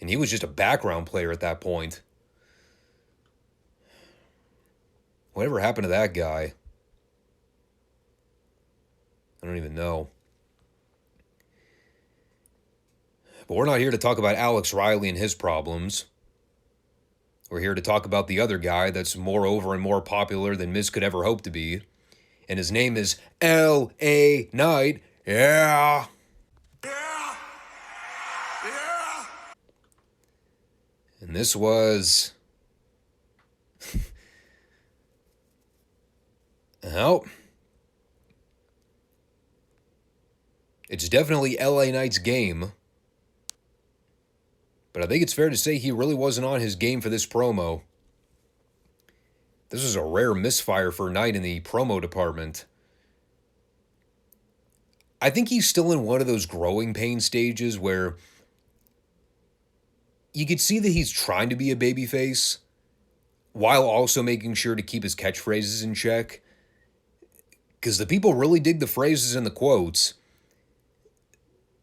And he was just a background player at that point. Whatever happened to that guy? I don't even know. But we're not here to talk about Alex Riley and his problems. We're here to talk about the other guy that's more over and more popular than Miz could ever hope to be. And his name is L.A. Knight. Yeah. Yeah! Yeah! And this was... well, it's definitely LA Knight's game. But I think it's fair to say he really wasn't on his game for this promo. This was a rare misfire for Knight in the promo department. I think he's still in one of those growing pain stages where you could see that he's trying to be a babyface while also making sure to keep his catchphrases in check. Because the people really dig the phrases and the quotes.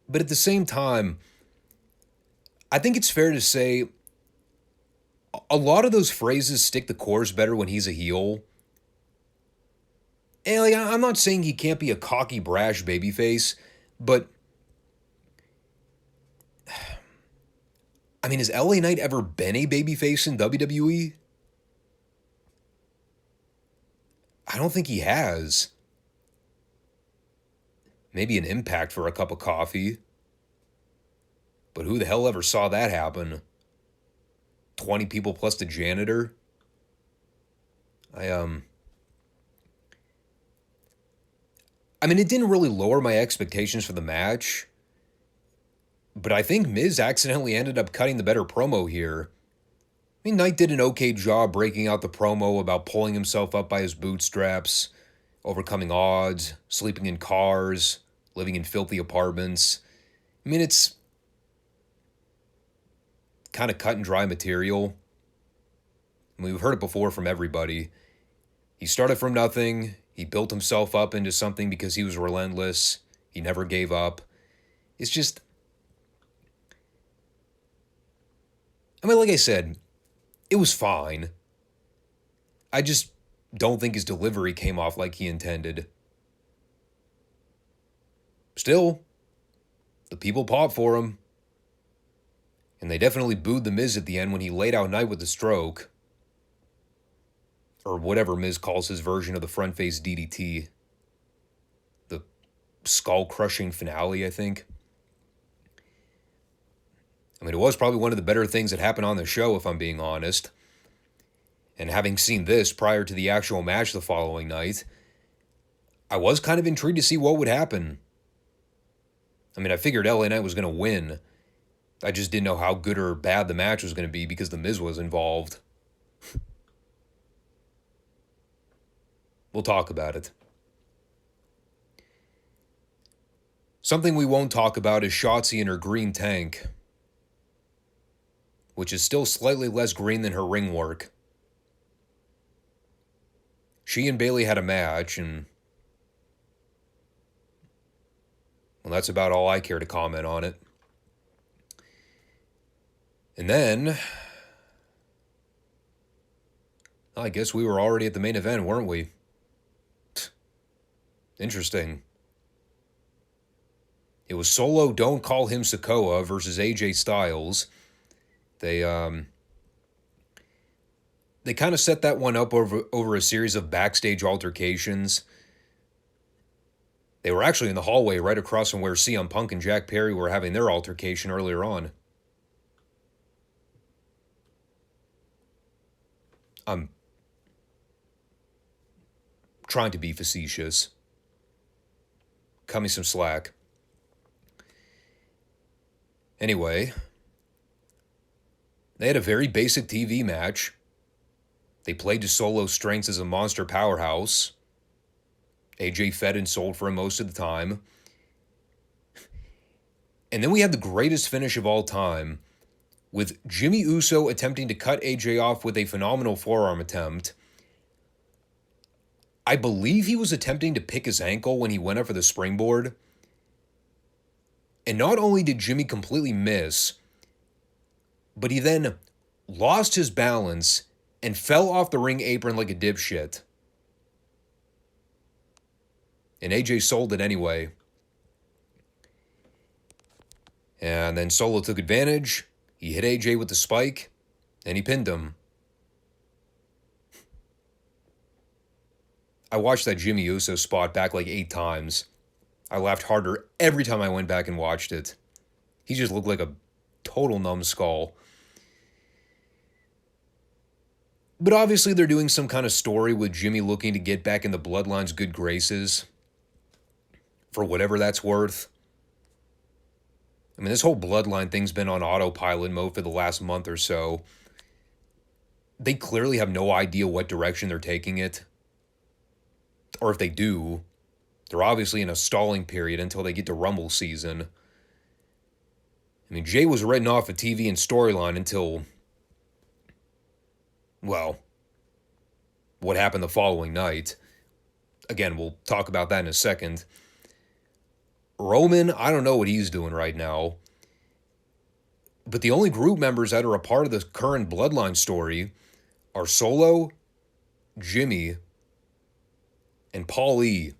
But at the same time, I think it's fair to say a lot of those phrases stick the course better when he's a heel. And like, I'm not saying he can't be a cocky, brash babyface, but I mean, has LA Knight ever been a babyface in WWE? I don't think he has. Maybe an Impact for a cup of coffee. But who the hell ever saw that happen? 20 people plus the janitor? I mean, it didn't really lower my expectations for the match. But I think Miz accidentally ended up cutting the better promo here. I mean, Knight did an okay job breaking out the promo about pulling himself up by his bootstraps, overcoming odds, sleeping in cars, living in filthy apartments. I mean, it's kind of cut and dry material. I mean, we've heard it before from everybody. He started from nothing. He built himself up into something because he was relentless. He never gave up. It's just... I mean, like I said, it was fine. I just don't think his delivery came off like he intended. Still, the people popped for him. And they definitely booed The Miz at the end when he laid out Knight with the stroke. Or whatever Miz calls his version of the front face DDT. The skull-crushing finale, I think. I mean, it was probably one of the better things that happened on the show, if I'm being honest. And having seen this prior to the actual match the following night, I was kind of intrigued to see what would happen. I mean, I figured LA Knight was going to win. I just didn't know how good or bad the match was going to be because The Miz was involved. We'll talk about it. Something we won't talk about is Shotzi and her green tank, which is still slightly less green than her ring work. She and Bayley had a match, and well, that's about all I care to comment on it. And then, I guess we were already at the main event, weren't we? Interesting. It was Solo Don't Call Him Sikoa versus AJ Styles. They kind of set that one up over a series of backstage altercations. They were actually in the hallway right across from where CM Punk and Jack Perry were having their altercation earlier on. I'm trying to be facetious. Cut me some slack. Anyway, they had a very basic TV match. They played to Solo's strengths as a monster powerhouse. AJ fed and sold for him most of the time. And then we had the greatest finish of all time, with Jimmy Uso attempting to cut AJ off with a phenomenal forearm attempt. I believe he was attempting to pick his ankle when he went up for the springboard. And not only did Jimmy completely miss, but he then lost his balance and fell off the ring apron like a dipshit. And AJ sold it anyway. And then Solo took advantage. He hit AJ with the spike, and he pinned him. I watched that Jimmy Uso spot back like 8 times. I laughed harder every time I went back and watched it. He just looked like a total numbskull. But obviously they're doing some kind of story with Jimmy looking to get back in the Bloodline's good graces. For whatever that's worth. I mean, this whole Bloodline thing's been on autopilot mode for the last month or so. They clearly have no idea what direction they're taking it. Or if they do, they're obviously in a stalling period until they get to Rumble season. I mean, Jay was written off of TV and storyline until, well, what happened the following night. Again, we'll talk about that in a second. Roman, I don't know what he's doing right now. But the only group members that are a part of the current Bloodline story are Solo, Jimmy, and Paul E.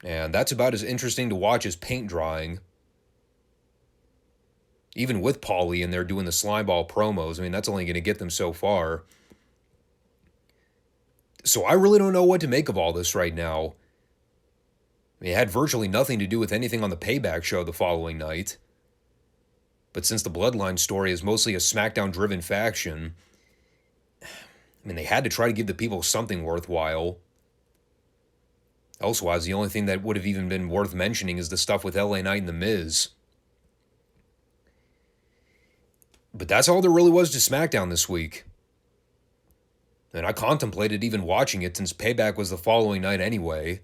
And that's about as interesting to watch as paint drying. Even with Paul E in there doing the Slimeball promos, I mean, that's only going to get them so far. So I really don't know what to make of all this right now. I mean, it had virtually nothing to do with anything on the Payback show the following night. But since the Bloodline story is mostly a SmackDown-driven faction, I mean, they had to try to give the people something worthwhile. Elsewise, the only thing that would have even been worth mentioning is the stuff with LA Knight and The Miz. But that's all there really was to SmackDown this week. And I contemplated even watching it since Payback was the following night anyway.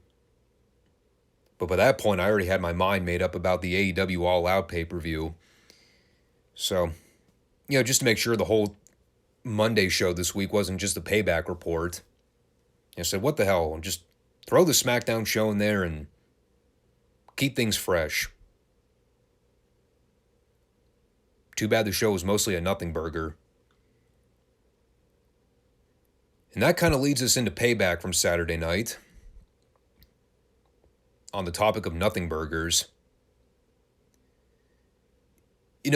But by that point, I already had my mind made up about the AEW All Out pay-per-view. So, just to make sure the whole Monday show this week wasn't just a Payback report, I said, what the hell? Just throw the SmackDown show in there and keep things fresh. Too bad the show was mostly a nothing burger. And that kind of leads us into Payback from Saturday night. On the topic of nothing burgers. It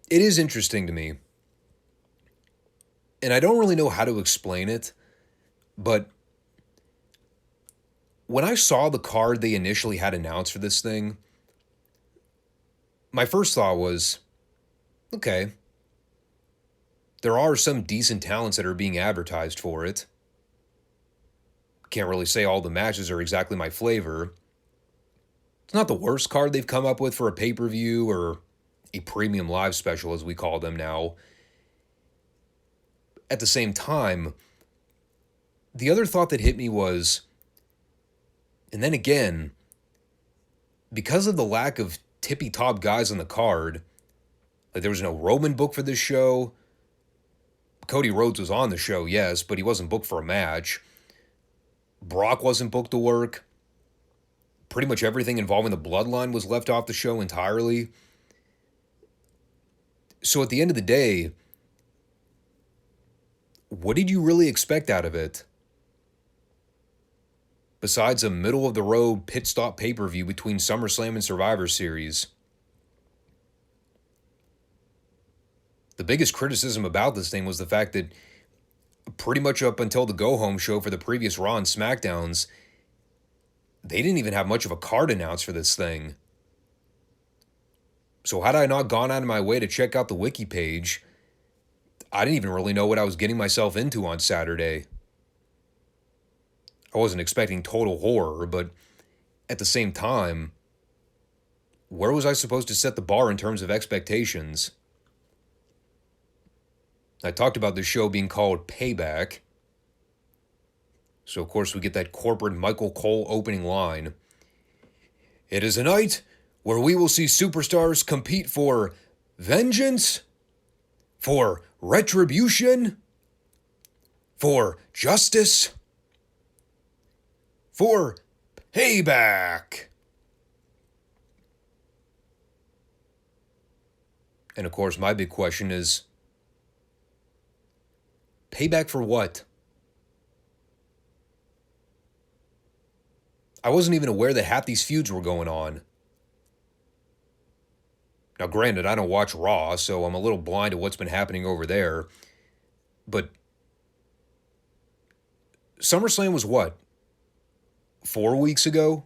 is interesting to me. And I don't really know how to explain it, but when I saw the card they initially had announced for this thing, my first thought was, okay, there are some decent talents that are being advertised for it. Can't really say all the matches are exactly my flavor. It's not the worst card they've come up with for a pay-per-view or a premium live special, as we call them now. at the same time, the other thought that hit me was, and then again, because of the lack of tippy-top guys on the card, like there was no Roman booked for this show. Cody Rhodes was on the show, yes, but he wasn't booked for a match. Brock wasn't booked to work. Pretty much everything involving the Bloodline was left off the show entirely. So at the end of the day, what did you really expect out of it? Besides a middle-of-the-road pit-stop pay-per-view between SummerSlam and Survivor Series. The biggest criticism about this thing was the fact that pretty much up until the go-home show for the previous Raw and SmackDowns, they didn't even have much of a card announced for this thing. So had I not gone out of my way to check out the wiki page, I didn't even really know what I was getting myself into on Saturday. I wasn't expecting total horror, but at the same time, where was I supposed to set the bar in terms of expectations? I talked about this show being called Payback. So, of course, we get that corporate Michael Cole opening line. It is a night where we will see superstars compete for vengeance, for retribution, for justice, for payback. And of course, my big question is, payback for what? I wasn't even aware that half these feuds were going on. Now, granted, I don't watch Raw, so I'm a little blind to what's been happening over there. But SummerSlam was what? 4 weeks ago?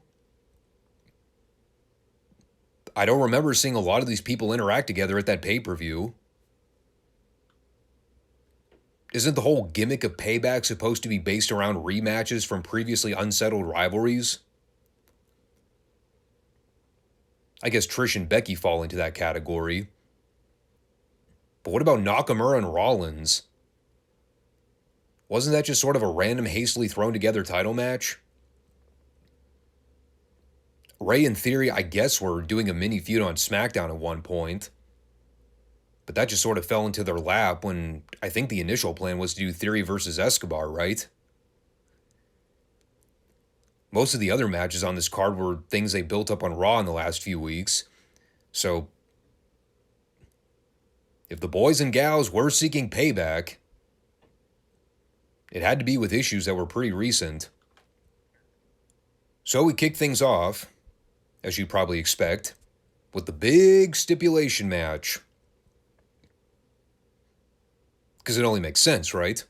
I don't remember seeing a lot of these people interact together at that pay-per-view. Isn't the whole gimmick of Payback supposed to be based around rematches from previously unsettled rivalries? I guess Trish and Becky fall into that category. But what about Nakamura and Rollins? Wasn't that just sort of a random, hastily thrown together title match? Rey and Theory, I guess, were doing a mini feud on SmackDown at one point. But that just sort of fell into their lap when I think the initial plan was to do Theory versus Escobar, right? Most of the other matches on this card were things they built up on Raw in the last few weeks. So, if the boys and gals were seeking payback, it had to be with issues that were pretty recent. So we kick things off, as you'd probably expect, with the big stipulation match. Because it only makes sense, right?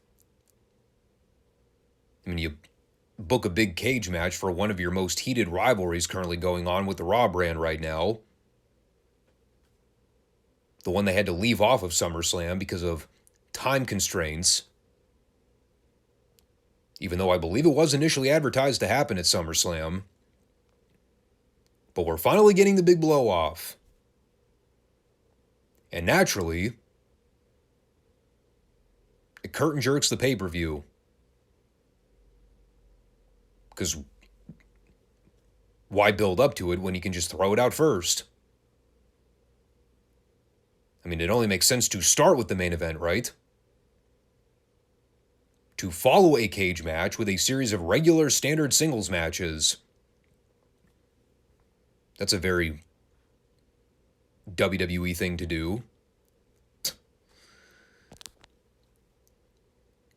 I mean, you book a big cage match for one of your most heated rivalries currently going on with the Raw brand right now. The one they had to leave off of SummerSlam because of time constraints. Even though I believe it was initially advertised to happen at SummerSlam. But we're finally getting the big blow-off. And naturally, it curtain jerks the pay-per-view. Because why build up to it when you can just throw it out first? I mean, it only makes sense to start with the main event, right? To follow a cage match with a series of regular standard singles matches. That's a very WWE thing to do.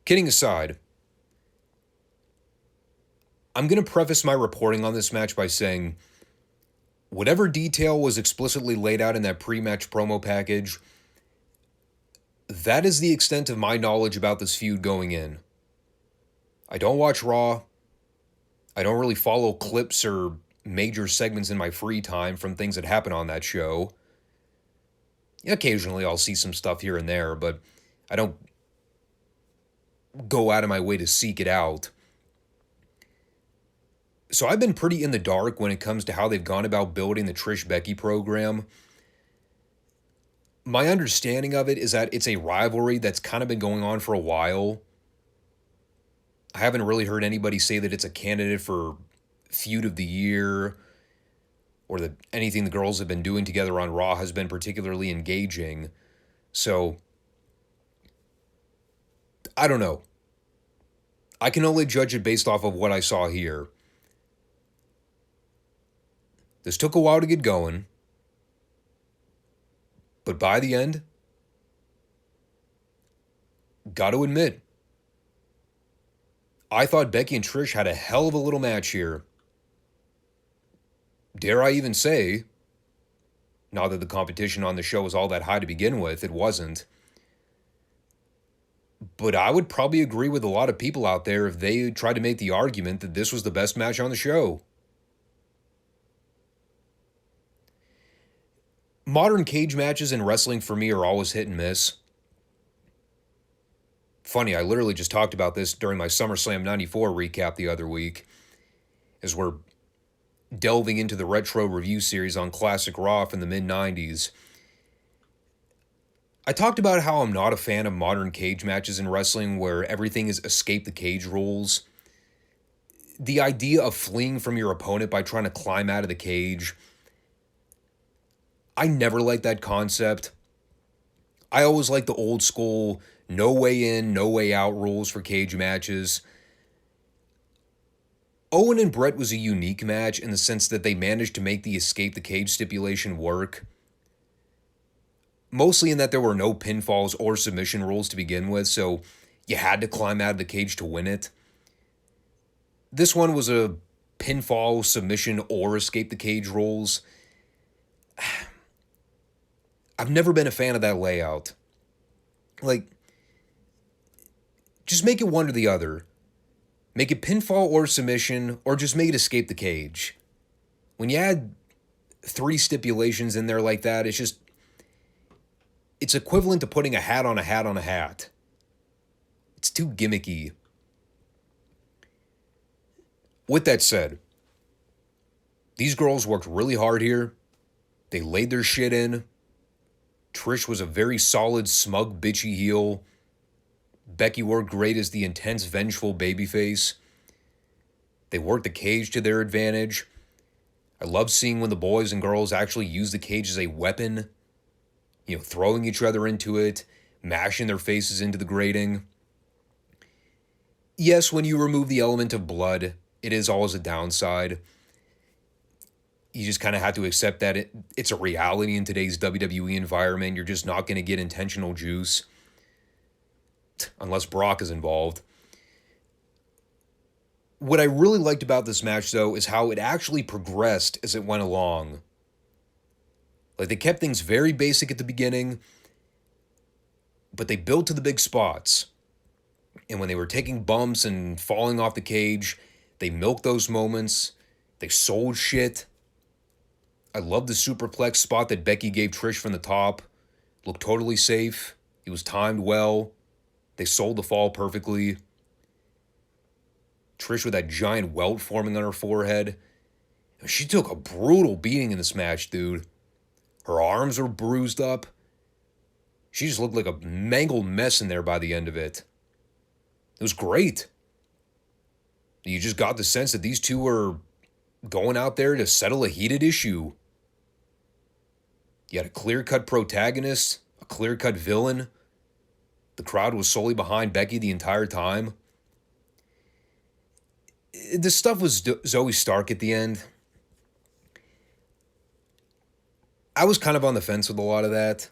Kidding aside, I'm going to preface my reporting on this match by saying, whatever detail was explicitly laid out in that pre-match promo package, that is the extent of my knowledge about this feud going in. I don't watch Raw. I don't really follow clips or major segments in my free time from things that happen on that show. Occasionally I'll see some stuff here and there, but I don't go out of my way to seek it out. So I've been pretty in the dark when it comes to how they've gone about building the Trish Becky program. My understanding of it is that it's a rivalry that's kind of been going on for a while. I haven't really heard anybody say that it's a candidate for feud of the year or that anything the girls have been doing together on Raw has been particularly engaging. So, I don't know. I can only judge it based off of what I saw here. This took a while to get going, but by the end, got to admit, I thought Becky and Trish had a hell of a little match here. Dare I even say, not that the competition on the show was all that high to begin with, it wasn't. But I would probably agree with a lot of people out there if they tried to make the argument that this was the best match on the show. Modern cage matches in wrestling for me are always hit and miss. Funny, I literally just talked about this during my SummerSlam 94 recap the other week, as we're delving into the retro review series on Classic Raw from the mid-90s. I talked about how I'm not a fan of modern cage matches in wrestling where everything is escape the cage rules. The idea of fleeing from your opponent by trying to climb out of the cage, I never liked that concept. I always liked the old school, no way in, no way out rules for cage matches. Owen and Brett was a unique match in the sense that they managed to make the escape the cage stipulation work. Mostly in that there were no pinfalls or submission rules to begin with, so you had to climb out of the cage to win it. This one was a pinfall, submission, or escape the cage rules. I've never been a fan of that layout. Like, just make it one or the other. Make it pinfall or submission, or just make it escape the cage. When you add 3 stipulations in there like that, it's equivalent to putting a hat on a hat on a hat. It's too gimmicky. With that said, these girls worked really hard here. They laid their shit in. Trish was a very solid, smug, bitchy heel. Becky worked great as the intense, vengeful babyface. They worked the cage to their advantage. I love seeing when the boys and girls actually use the cage as a weapon. Throwing each other into it, mashing their faces into the grating. Yes, when you remove the element of blood, it is always a downside. You just kind of have to accept that it's a reality in today's WWE environment. You're just not going to get intentional juice. Unless Brock is involved. What I really liked about this match, though, is how it actually progressed as it went along. Like, they kept things very basic at the beginning, but they built to the big spots. And when they were taking bumps and falling off the cage, they milked those moments. They sold shit. I love the superplex spot that Becky gave Trish from the top. Looked totally safe. It was timed well. They sold the fall perfectly. Trish with that giant welt forming on her forehead. She took a brutal beating in this match, dude. Her arms were bruised up. She just looked like a mangled mess in there by the end of it. It was great. You just got the sense that these two were going out there to settle a heated issue. You had a clear-cut protagonist, a clear-cut villain. The crowd was solely behind Becky the entire time. The stuff with Zoe Stark at the end, I was kind of on the fence with a lot of that.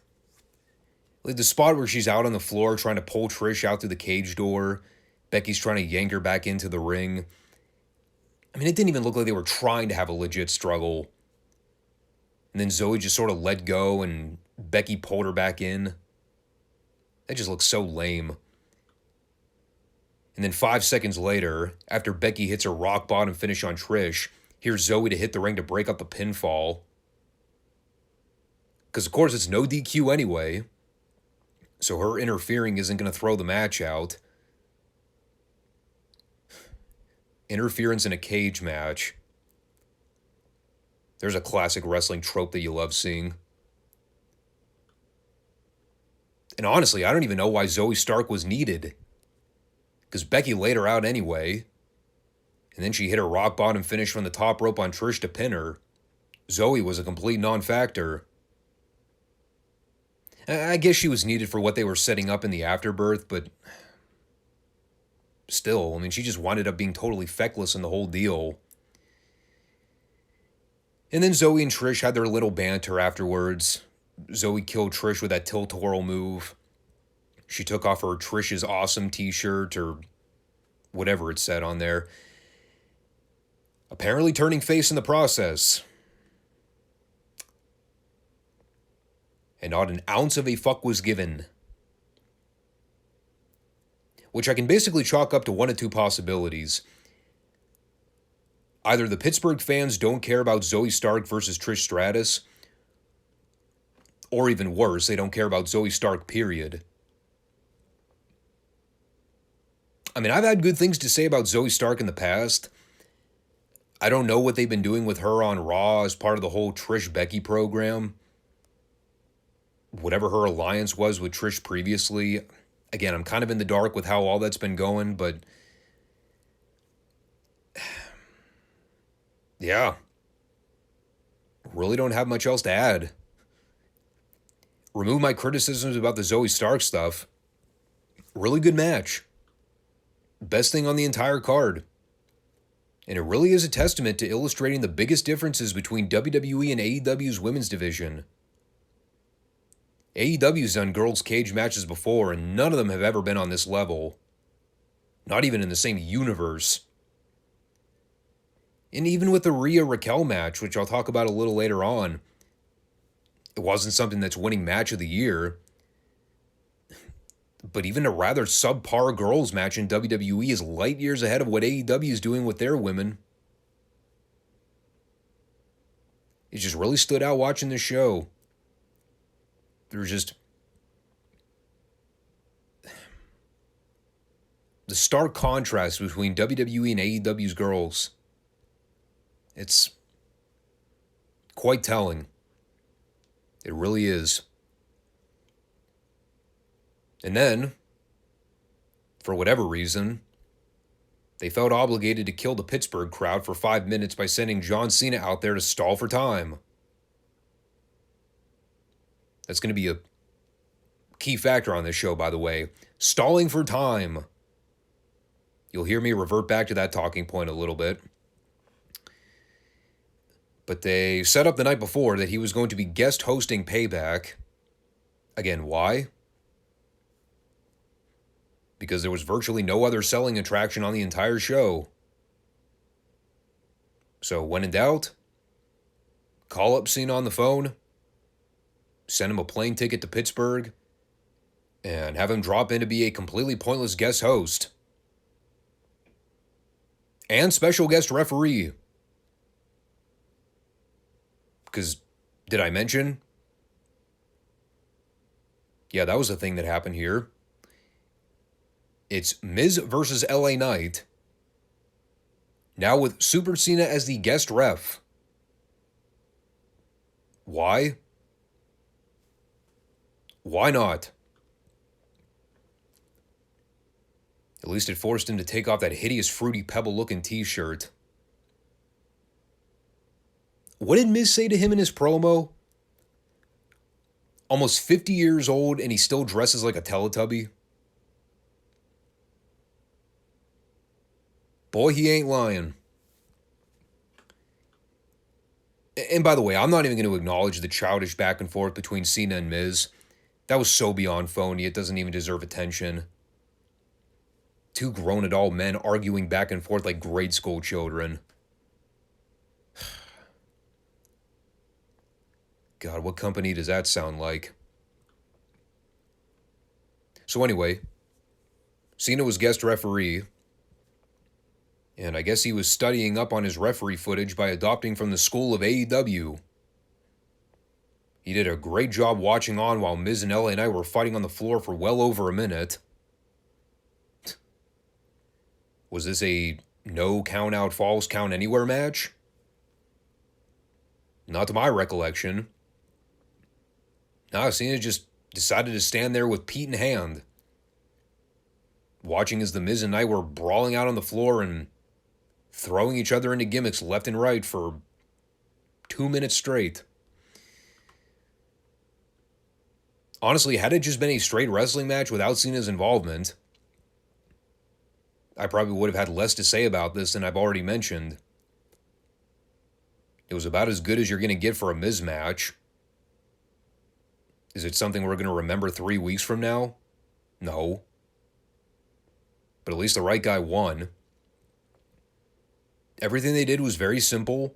Like the spot where she's out on the floor trying to pull Trish out through the cage door. Becky's trying to yank her back into the ring. I mean, it didn't even look like they were trying to have a legit struggle. And then Zoe just sort of let go and Becky pulled her back in. That just looks so lame. And then 5 seconds later, after Becky hits her rock bottom finish on Trish, here's Zoe to hit the ring to break up the pinfall. Because, of course, it's no DQ anyway. So her interfering isn't going to throw the match out. Interference in a cage match. There's a classic wrestling trope that you love seeing. And honestly, I don't even know why Zoe Stark was needed. Because Becky laid her out anyway. And then she hit her rock bottom finish from the top rope on Trish to pin her. Zoe was a complete non-factor. I guess she was needed for what they were setting up in the afterbirth, but still, I mean, she just wound up being totally feckless in the whole deal. And then Zoe and Trish had their little banter afterwards. Zoe killed Trish with that tilt-a-whirl move. She took off her Trish's Awesome t-shirt, or whatever it said on there. Apparently turning face in the process. And not an ounce of a fuck was given. Which I can basically chalk up to one of two possibilities. Either the Pittsburgh fans don't care about Zoe Stark versus Trish Stratus, or even worse, they don't care about Zoe Stark, period. I mean, I've had good things to say about Zoe Stark in the past. I don't know what they've been doing with her on Raw as part of the whole Trish-Becky program. Whatever her alliance was with Trish previously. Again, I'm kind of in the dark with how all that's been going, but yeah. Really don't have much else to add. Remove my criticisms about the Zoe Stark stuff. Really good match. Best thing on the entire card. And it really is a testament to illustrating the biggest differences between WWE and AEW's women's division. AEW's done girls' cage matches before, and none of them have ever been on this level. Not even in the same universe. And even with the Rhea Raquel match, which I'll talk about a little later on, it wasn't something that's winning match of the year. But even a rather subpar girls match in WWE is light years ahead of what AEW is doing with their women. It just really stood out watching this show. There's just the stark contrast between WWE and AEW's girls. It's quite telling. It really is. And then, for whatever reason, they felt obligated to kill the Pittsburgh crowd for 5 minutes by sending John Cena out there to stall for time. That's going to be a key factor on this show, by the way. Stalling for time. You'll hear me revert back to that talking point a little bit. But they set up the night before that he was going to be guest hosting Payback. Again, why? Because there was virtually no other selling attraction on the entire show. So when in doubt, call up Cena on the phone, send him a plane ticket to Pittsburgh, and have him drop in to be a completely pointless guest host. And special guest referee. Because, did I mention? Yeah, that was a thing that happened here. It's Miz versus LA Knight. Now with Super Cena as the guest ref. Why? Why not? At least it forced him to take off that hideous Fruity Pebble-looking t-shirt. What did Miz say to him in his promo? Almost 50 years old and he still dresses like a Teletubby? Boy, he ain't lying. And by the way, I'm not even going to acknowledge the childish back and forth between Cena and Miz. That was so beyond phony, it doesn't even deserve attention. Two grown adult men arguing back and forth like grade school children. God, what company does that sound like? So anyway, Cena was guest referee. And I guess he was studying up on his referee footage by adopting from the school of AEW. He did a great job watching on while Miz and LA Knight were fighting on the floor for well over a minute. Was this a no count out falls count anywhere match? Not to my recollection. Nah, Cena just decided to stand there with Pete in hand, watching as The Miz and Knight were brawling out on the floor and throwing each other into gimmicks left and right for 2 minutes straight. Honestly, had it just been a straight wrestling match without Cena's involvement, I probably would have had less to say about this than I've already mentioned. It was about as good as you're going to get for a Miz match. Is it something we're going to remember 3 weeks from now? No. But at least the right guy won. Everything they did was very simple.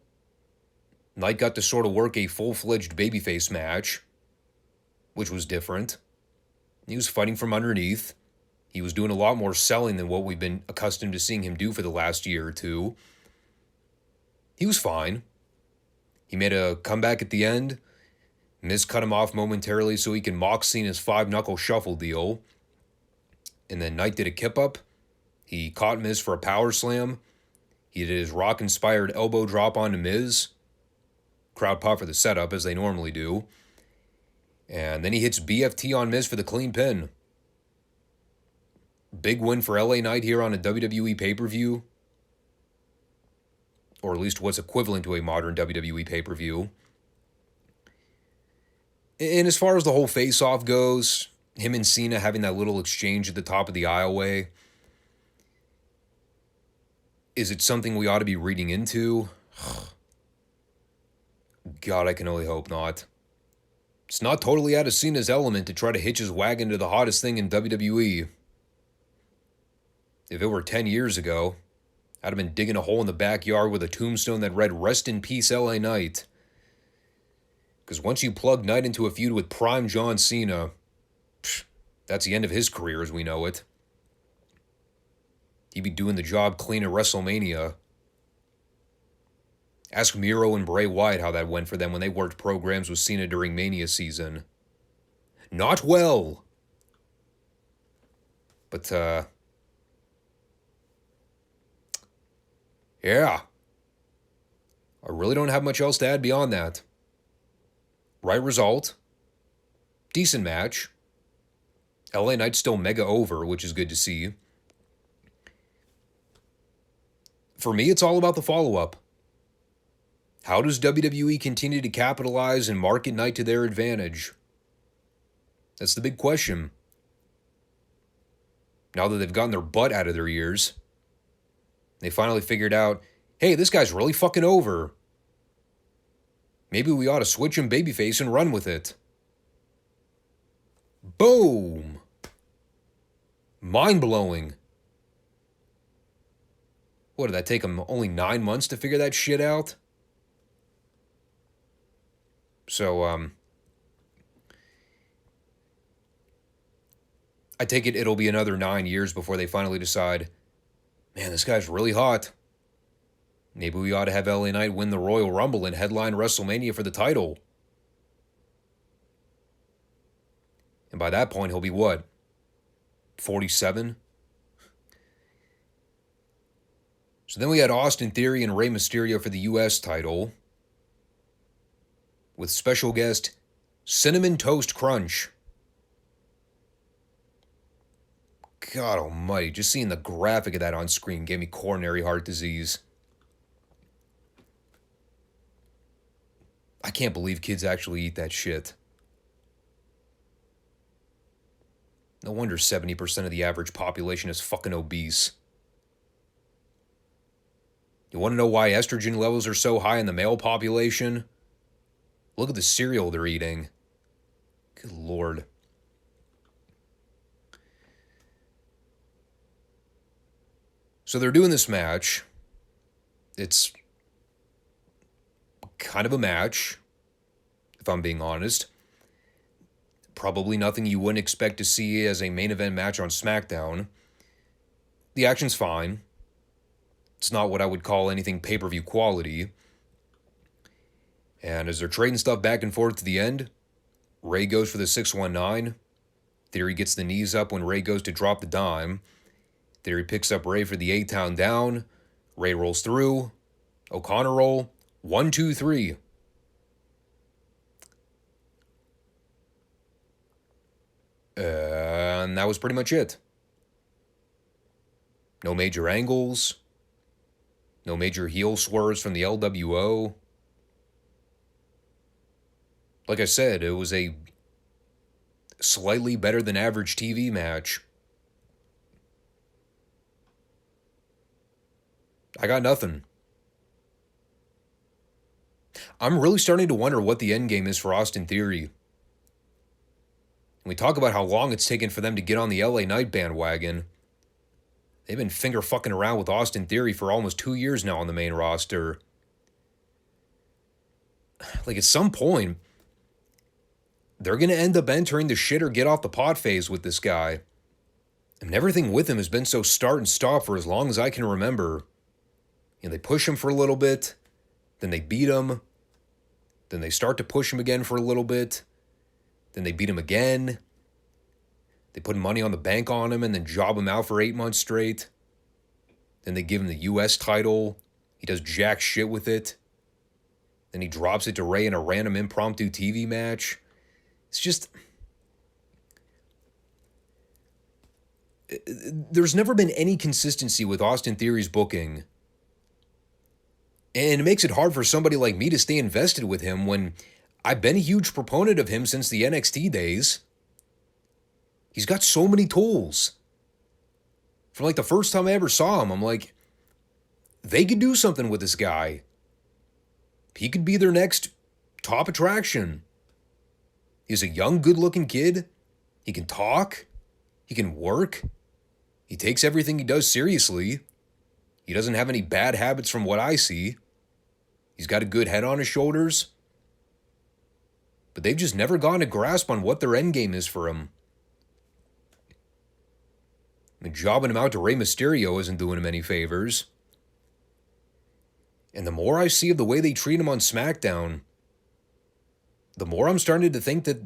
Knight got to sort of work a full-fledged babyface match, which was different. He was fighting from underneath. He was doing a lot more selling than what we've been accustomed to seeing him do for the last year or two. He was fine. He made a comeback at the end. Miz cut him off momentarily so he can mock Cena's 5-knuckle shuffle deal. And then Knight did a kip-up. He caught Miz for a power slam. He did his Rock-inspired elbow drop onto Miz. Crowd pop for the setup, as they normally do. And then he hits BFT on Miz for the clean pin. Big win for LA Knight here on a WWE pay-per-view. Or at least what's equivalent to a modern WWE pay-per-view. And as far as the whole face-off goes, him and Cena having that little exchange at the top of the aisleway, is it something we ought to be reading into? God, I can only hope not. It's not totally out of Cena's element to try to hitch his wagon to the hottest thing in WWE. If it were 10 years ago, I'd have been digging a hole in the backyard with a tombstone that read, "Rest in peace, LA Knight." Because once you plug Knight into a feud with prime John Cena, that's the end of his career as we know it. He'd be doing the job clean at WrestleMania. Ask Miro and Bray Wyatt how that went for them when they worked programs with Cena during Mania season. Not well. But, yeah. I really don't have much else to add beyond that. Right result. Decent match. LA Knight's still mega over, which is good to see. For me, it's all about the follow-up. How does WWE continue to capitalize and market Knight to their advantage? That's the big question. Now that they've gotten their butt out of their ears, they finally figured out, hey, this guy's really fucking over. Maybe we ought to switch him babyface and run with it. Boom! Mind-blowing. What, did that take him only 9 months to figure that shit out? So, I take it it'll be another 9 years before they finally decide, man, this guy's really hot. Maybe we ought to have LA Knight win the Royal Rumble and headline WrestleMania for the title. And by that point, he'll be what? 47? So then we had Austin Theory and Rey Mysterio for the U.S. title, with special guest Cinnamon Toast Crunch. God almighty, just seeing the graphic of that on screen gave me coronary heart disease. I can't believe kids actually eat that shit. No wonder 70% of the average population is fucking obese. You want to know why estrogen levels are so high in the male population? Look at the cereal they're eating. Good Lord. So they're doing this match. It's kind of a match, if I'm being honest. Probably nothing you wouldn't expect to see as a main event match on SmackDown. The action's fine. It's not what I would call anything pay-per-view quality. And as they're trading stuff back and forth to the end, Ray goes for the 619. Theory gets the knees up when Ray goes to drop the dime. Theory picks up Ray for the 8-town down. Ray rolls through. O'Connor roll. 1, 2, 3. And that was pretty much it. No major angles. No major heel swerves from the LWO. Like I said, it was a slightly better than average TV match. I got nothing. I'm really starting to wonder what the end game is for Austin Theory. We talk about how long it's taken for them to get on the LA Knight bandwagon. They've been finger fucking around with Austin Theory for almost 2 years now on the main roster. Like, at some point, they're going to end up entering the shit or get off the pot phase with this guy. And everything with him has been so start and stop for as long as I can remember. You know, they push him for a little bit, then they beat him, then they start to push him again for a little bit, then they beat him again. They put money on the bank on him and then job him out for 8 months straight. Then they give him the US title. He does jack shit with it. Then he drops it to Ray in a random impromptu TV match. It's just... There's never been any consistency with Austin Theory's booking. And it makes it hard for somebody like me to stay invested with him when I've been a huge proponent of him since the NXT days. He's got so many tools. From like the first time I ever saw him, I'm like, they could do something with this guy. He could be their next top attraction. He's a young, good-looking kid. He can talk. He can work. He takes everything he does seriously. He doesn't have any bad habits from what I see. He's got a good head on his shoulders. But they've just never gotten a grasp on what their end game is for him. I mean, jobbing him out to Rey Mysterio isn't doing him any favors. And the more I see of the way they treat him on SmackDown, the more I'm starting to think that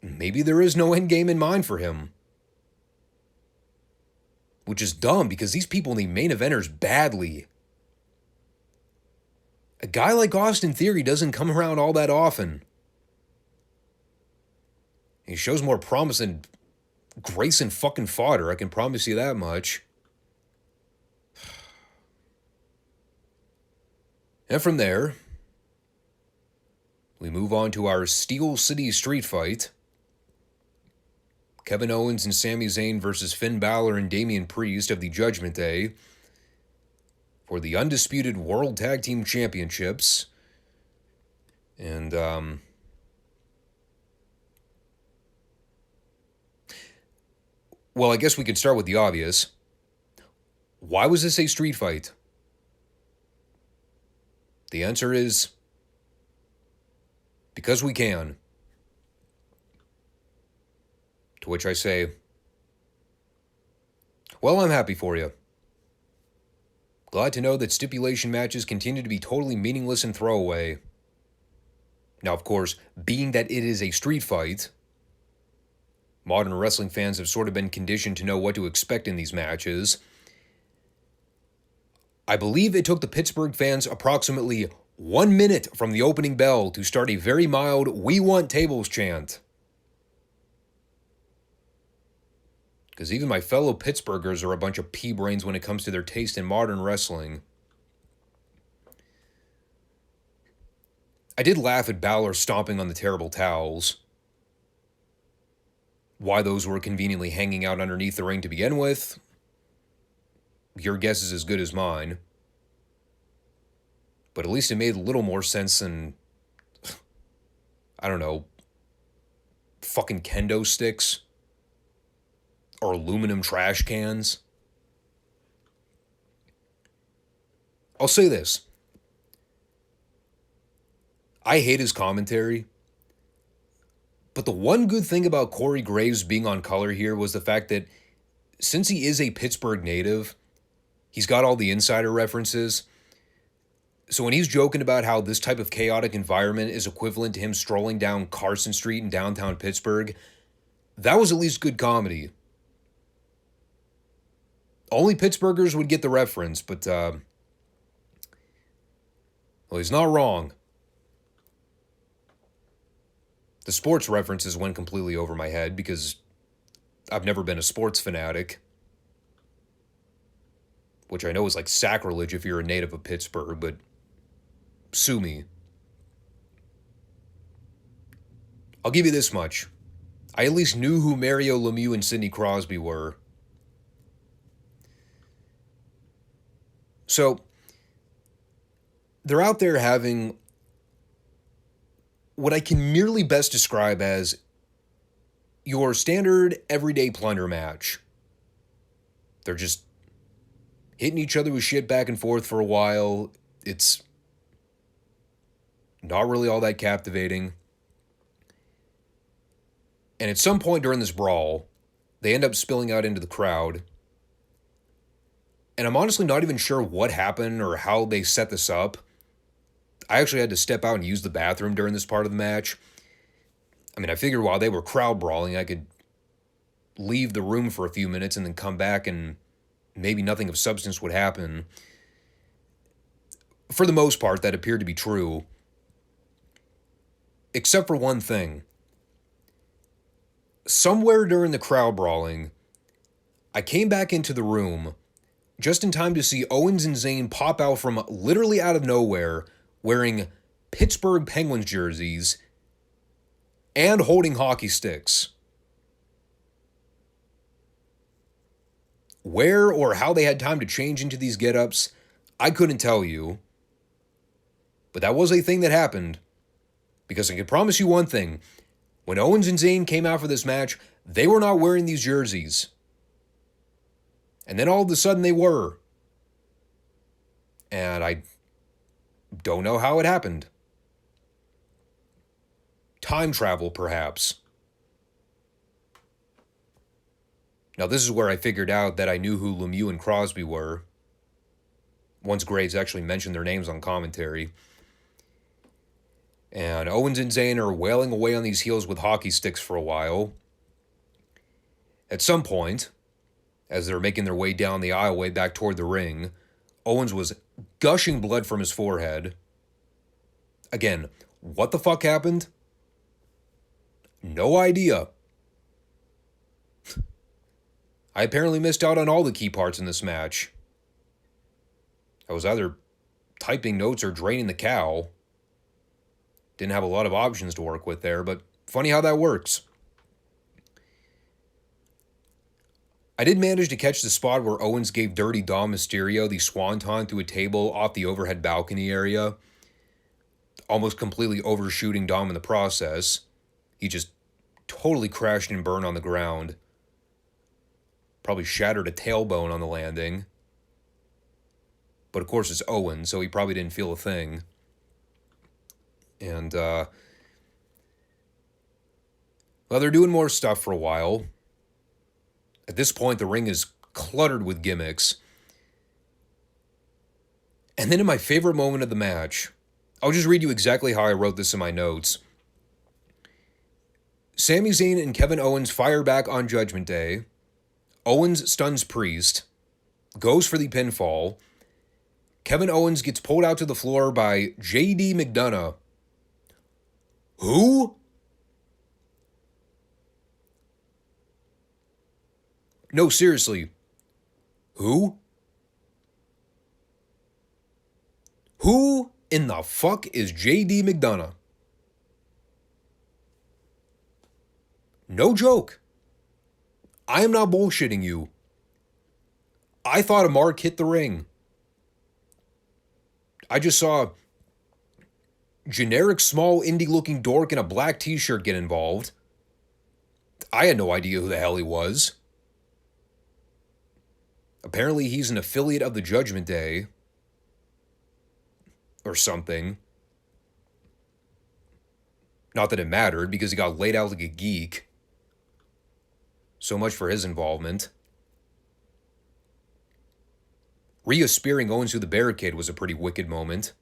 maybe there is no end game in mind for him. Which is dumb because these people need main eventers badly. A guy like Austin Theory doesn't come around all that often. He shows more promise than Grayson fucking Fodder, I can promise you that much. And from there, we move on to our Steel City Street Fight. Kevin Owens and Sami Zayn versus Finn Balor and Damian Priest of the Judgment Day for the undisputed World Tag Team Championships. And, well, I guess we could start with the obvious. Why was this a street fight? The answer is because we can. To which I say, well, I'm happy for you. Glad to know that stipulation matches continue to be totally meaningless and throwaway. Now, of course, being that it is a street fight, modern wrestling fans have sort of been conditioned to know what to expect in these matches. I believe it took the Pittsburgh fans approximately 1 minute from the opening bell to start a very mild "We want tables" chant. Because even my fellow Pittsburghers are a bunch of pea-brains when it comes to their taste in modern wrestling. I did laugh at Balor stomping on the terrible towels. Why those were conveniently hanging out underneath the ring to begin with, your guess is as good as mine. But at least it made a little more sense than, I don't know, fucking kendo sticks or aluminum trash cans. I'll say this. I hate his commentary. But the one good thing about Corey Graves being on color here was the fact that since he is a Pittsburgh native, he's got all the insider references. So when he's joking about how this type of chaotic environment is equivalent to him strolling down Carson Street in downtown Pittsburgh, that was at least good comedy. Only Pittsburghers would get the reference, but, well, he's not wrong. The sports references went completely over my head because I've never been a sports fanatic, which I know is like sacrilege if you're a native of Pittsburgh, but sue me. I'll give you this much. I at least knew who Mario Lemieux and Sidney Crosby were. So, they're out there having what I can merely best describe as your standard everyday plunder match. They're just hitting each other with shit back and forth for a while. It's not really all that captivating. And at some point during this brawl, they end up spilling out into the crowd. And I'm honestly not even sure what happened or how they set this up. I actually had to step out and use the bathroom during this part of the match. I mean, I figured while they were crowd brawling, I could leave the room for a few minutes and then come back and maybe nothing of substance would happen. For the most part, that appeared to be true. Except for one thing. Somewhere during the crowd brawling, I came back into the room just in time to see Owens and Zayn pop out from literally out of nowhere wearing Pittsburgh Penguins jerseys and holding hockey sticks. Where or how they had time to change into these get-ups, I couldn't tell you. But that was a thing that happened. Because I can promise you one thing. When Owens and Zayn came out for this match, they were not wearing these jerseys. And then all of a sudden they were. And I don't know how it happened. Time travel, perhaps. Now, this is where I figured out that I knew who Lemieux and Crosby were. Once Graves actually mentioned their names on commentary. And Owens and Zayn are wailing away on these heels with hockey sticks for a while. At some point, as they're making their way down the aisleway back toward the ring, Owens was gushing blood from his forehead. Again, what the fuck happened? No idea. I apparently missed out on all the key parts in this match. I was either typing notes or draining the cow. Didn't have a lot of options to work with there, but funny how that works. I did manage to catch the spot where Owens gave Dirty Dom Mysterio the swanton through a table off the overhead balcony area, almost completely overshooting Dom in the process. He just totally crashed and burned on the ground. Probably shattered a tailbone on the landing. But of course it's Owens, so he probably didn't feel a thing. And, well, they're doing more stuff for a while. At this point, the ring is cluttered with gimmicks. And then in my favorite moment of the match, I'll just read you exactly how I wrote this in my notes. Sami Zayn and Kevin Owens fire back on Judgment Day. Owens stuns Priest, goes for the pinfall. Kevin Owens gets pulled out to the floor by J.D. McDonough. Who? No, seriously. Who? Who in the fuck is J.D. McDonough? No joke. I am not bullshitting you. I thought a mark hit the ring. I just saw generic small indie looking dork in a black t-shirt get involved. I had no idea who the hell he was. Apparently he's an affiliate of the Judgment Day. Or something. Not that it mattered because he got laid out like a geek. So much for his involvement. Rhea spearing Owens through the barricade was a pretty wicked moment.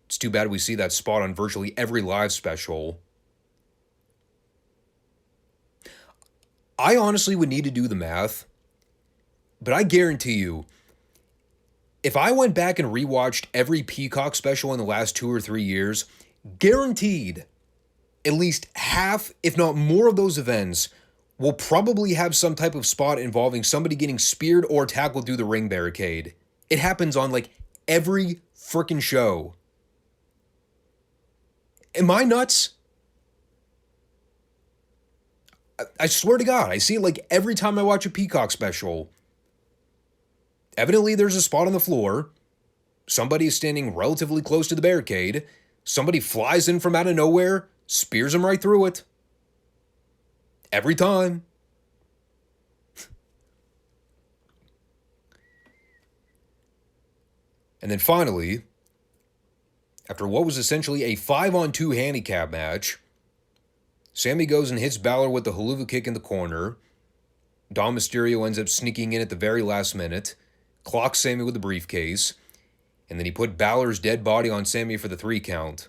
It's too bad we see that spot on virtually every live special. I honestly would need to do the math, but I guarantee you, if I went back and rewatched every Peacock special in the last 2 or 3 years, guaranteed at least half, if not more of those events will probably have some type of spot involving somebody getting speared or tackled through the ring barricade. It happens on like every freaking show. Am I nuts? I swear to God, I see it like every time I watch a Peacock special. Evidently, there's a spot on the floor. Somebody is standing relatively close to the barricade. Somebody flies in from out of nowhere, spears him right through it. Every time. And then finally, after what was essentially a 5-on-2 handicap match, Sammy goes and hits Balor with the haluva kick in the corner. Dom Mysterio ends up sneaking in at the very last minute, clocks Sammy with the briefcase, and then he put Balor's dead body on Sammy for the 3 count.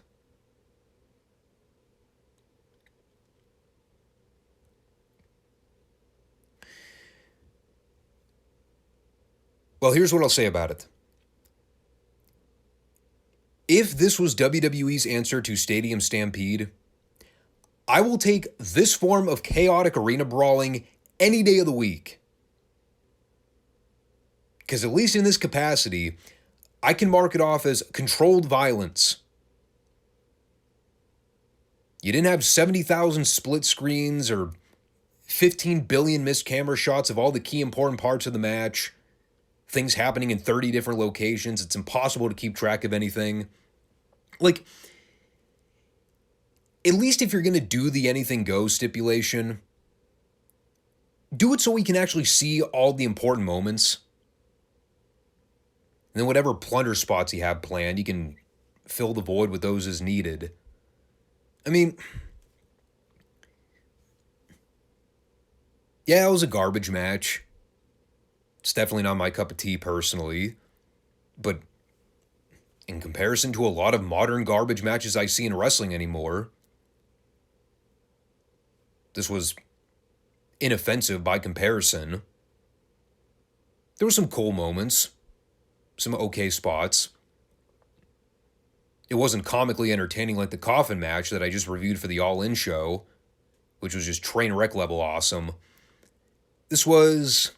Well, here's what I'll say about it. If this was WWE's answer to Stadium Stampede, I will take this form of chaotic arena brawling any day of the week. Because at least in this capacity, I can mark it off as controlled violence. You didn't have 70,000 split screens or 15 billion missed camera shots of all the key important parts of the match. Things happening in 30 different locations. It's impossible to keep track of anything. Like, at least if you're going to do the anything goes stipulation, do it so we can actually see all the important moments. And then whatever plunder spots you have planned, you can fill the void with those as needed. I mean, yeah, it was a garbage match. It's definitely not my cup of tea personally. But in comparison to a lot of modern garbage matches I see in wrestling anymore, this was inoffensive by comparison. There were some cool moments, some okay spots. It wasn't comically entertaining like the coffin match that I just reviewed for the All In show, which was just train wreck level awesome. This was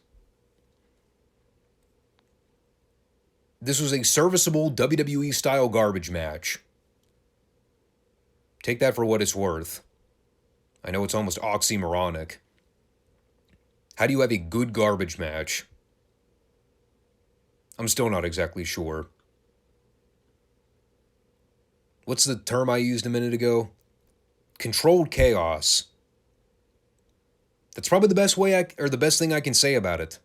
a serviceable WWE style garbage match. Take that for what it's worth. I know it's almost oxymoronic. How do you have a good garbage match? I'm still not exactly sure. What's the term I used a minute ago? Controlled chaos. That's probably the best way the best thing I can say about it.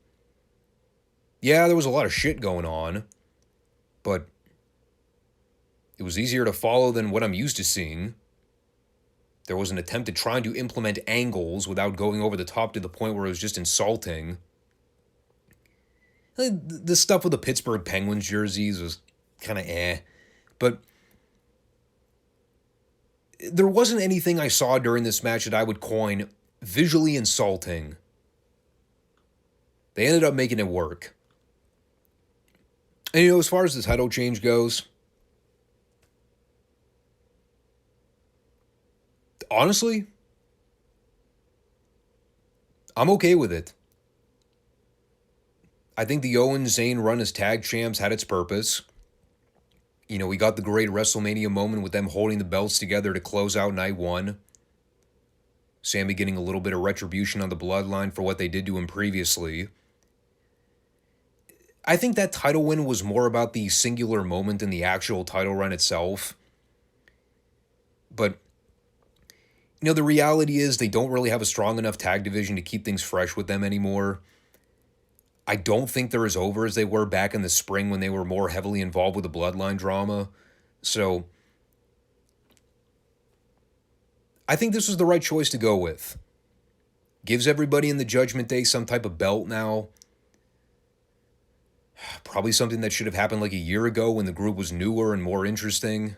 Yeah, there was a lot of shit going on, but it was easier to follow than what I'm used to seeing. There was an attempt at trying to implement angles without going over the top to the point where it was just insulting. The stuff with the Pittsburgh Penguins jerseys was kind of but there wasn't anything I saw during this match that I would coin visually insulting. They ended up making it work. And as far as the title change goes, honestly, I'm okay with it. I think the Owens-Zayn run as tag champs had its purpose. We got the great WrestleMania moment with them holding the belts together to close out night 1. Sammy getting a little bit of retribution on the bloodline for what they did to him previously. I think that title win was more about the singular moment than the actual title run itself. But, the reality is they don't really have a strong enough tag division to keep things fresh with them anymore. I don't think they're as over as they were back in the spring when they were more heavily involved with the bloodline drama. So, I think this was the right choice to go with. Gives everybody in the Judgment Day some type of belt now. Probably something that should have happened like a year ago when the group was newer and more interesting.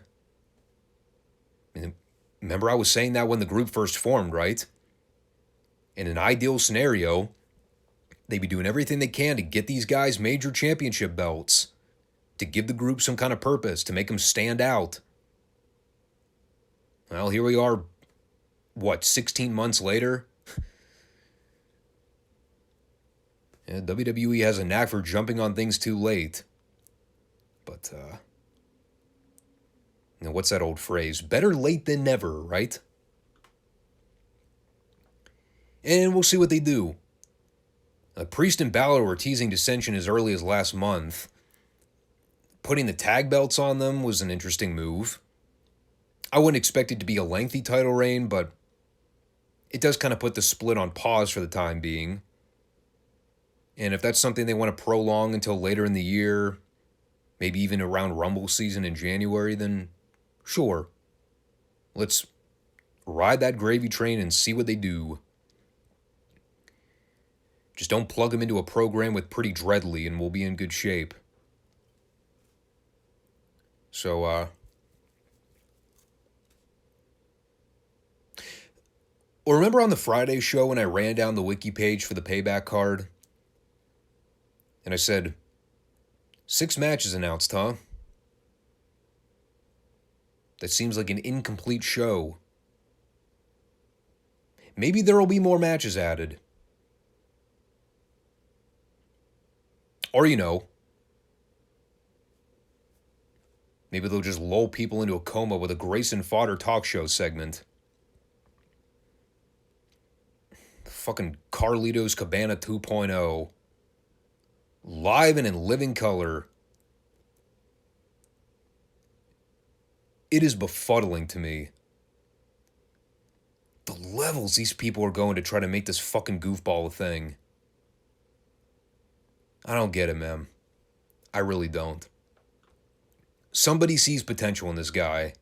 Remember I was saying that when the group first formed, right? In an ideal scenario, they'd be doing everything they can to get these guys major championship belts, to give the group some kind of purpose, to make them stand out. Well, here we are 16 months later? Yeah, WWE has a knack for jumping on things too late. But, what's that old phrase? Better late than never, right? And we'll see what they do. Priest and Balor were teasing dissension as early as last month. Putting the tag belts on them was an interesting move. I wouldn't expect it to be a lengthy title reign, but it does kind of put the split on pause for the time being. And if that's something they want to prolong until later in the year, maybe even around Rumble season in January, then sure. Let's ride that gravy train and see what they do. Just don't plug them into a program with Pretty Dreadly and we'll be in good shape. So, well, remember on the Friday show when I ran down the wiki page for the Payback card? And I said, 6 matches announced, huh? That seems like an incomplete show. Maybe there will be more matches added. Or, maybe they'll just lull people into a coma with a Grayson Fodder talk show segment. Fucking Carlito's Cabana 2.0. Live and in living color. It is befuddling to me. The levels these people are going to try to make this fucking goofball a thing. I don't get it, man. I really don't. Somebody sees potential in this guy.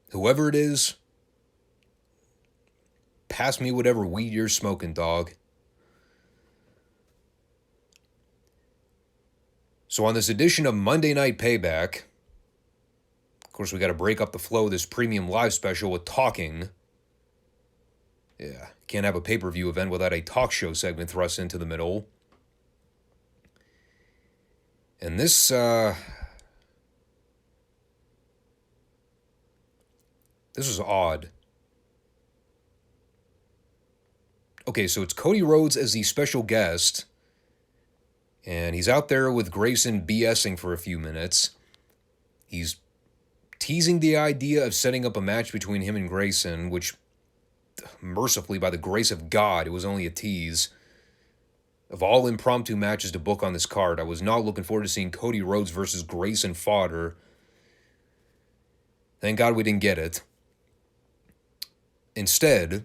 Whoever it is, pass me whatever weed you're smoking, dog. So on this edition of Monday Night Payback, of course we got to break up the flow of this premium live special with talking. Yeah, can't have a pay-per-view event without a talk show segment thrust into the middle. And this was odd. Okay, so it's Cody Rhodes as the special guest, and he's out there with Grayson BSing for a few minutes. He's teasing the idea of setting up a match between him and Grayson, which, mercifully, by the grace of God, it was only a tease. Of all impromptu matches to book on this card, I was not looking forward to seeing Cody Rhodes versus Grayson Fodder. Thank God we didn't get it. Instead,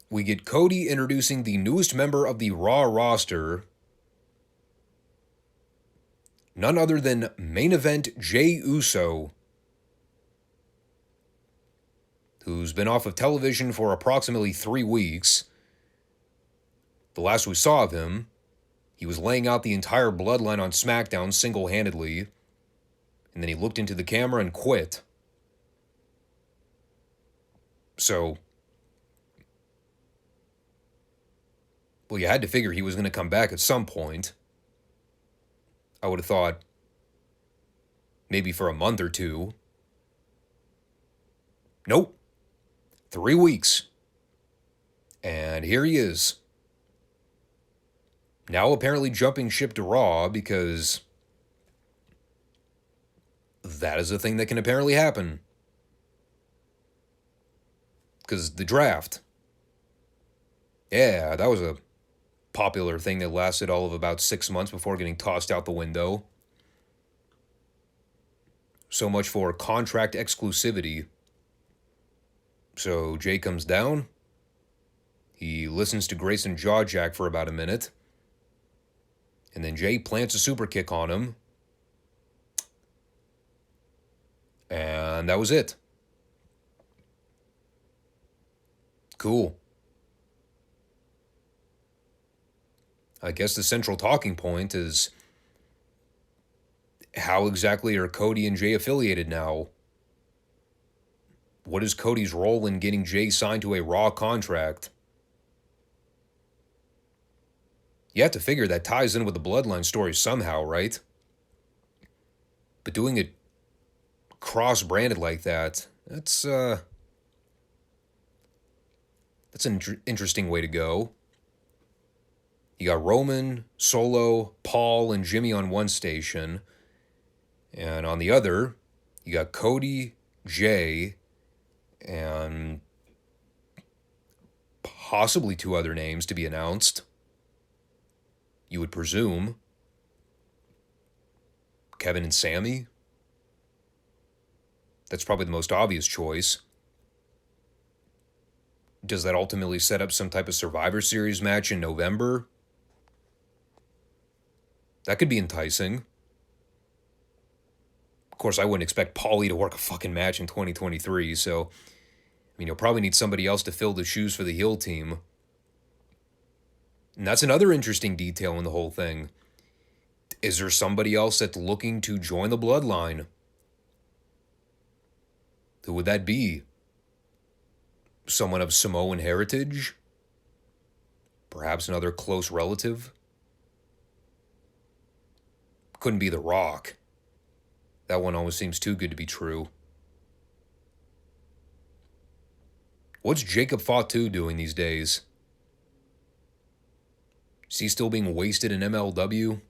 we get Cody introducing the newest member of the Raw roster, none other than main event Jey Uso, who's been off of television for approximately 3 weeks. The last we saw of him, he was laying out the entire bloodline on SmackDown single-handedly, and then he looked into the camera and quit. So, well, you had to figure he was going to come back at some point. I would have thought maybe for a month or two. Nope. 3 weeks. And here he is. Now apparently jumping ship to Raw because that is a thing that can apparently happen. Because the draft. Yeah, that was a popular thing that lasted all of about 6 months before getting tossed out the window. So much for contract exclusivity. So Jey comes down. He listens to Grayson jawjack for about a minute. And then Jey plants a super kick on him. And that was it. Cool. I guess the central talking point is how exactly are Cody and Jey affiliated now? What is Cody's role in getting Jey signed to a Raw contract? You have to figure that ties in with the Bloodline story somehow, right? But doing it cross-branded like that. That's an interesting way to go. You got Roman, Solo, Paul, and Jimmy on one station. And on the other, you got Cody, Jay, and possibly 2 other names to be announced. You would presume. Kevin and Sammy. That's probably the most obvious choice. Does that ultimately set up some type of Survivor Series match in November? That could be enticing. Of course, I wouldn't expect Paulie to work a fucking match in 2023, so, I mean, you'll probably need somebody else to fill the shoes for the heel team. And that's another interesting detail in the whole thing. Is there somebody else that's looking to join the bloodline? Who would that be? Someone of Samoan heritage? Perhaps another close relative? Couldn't be The Rock. That one almost seems too good to be true. What's Jacob Fatu doing these days? Is he still being wasted in MLW?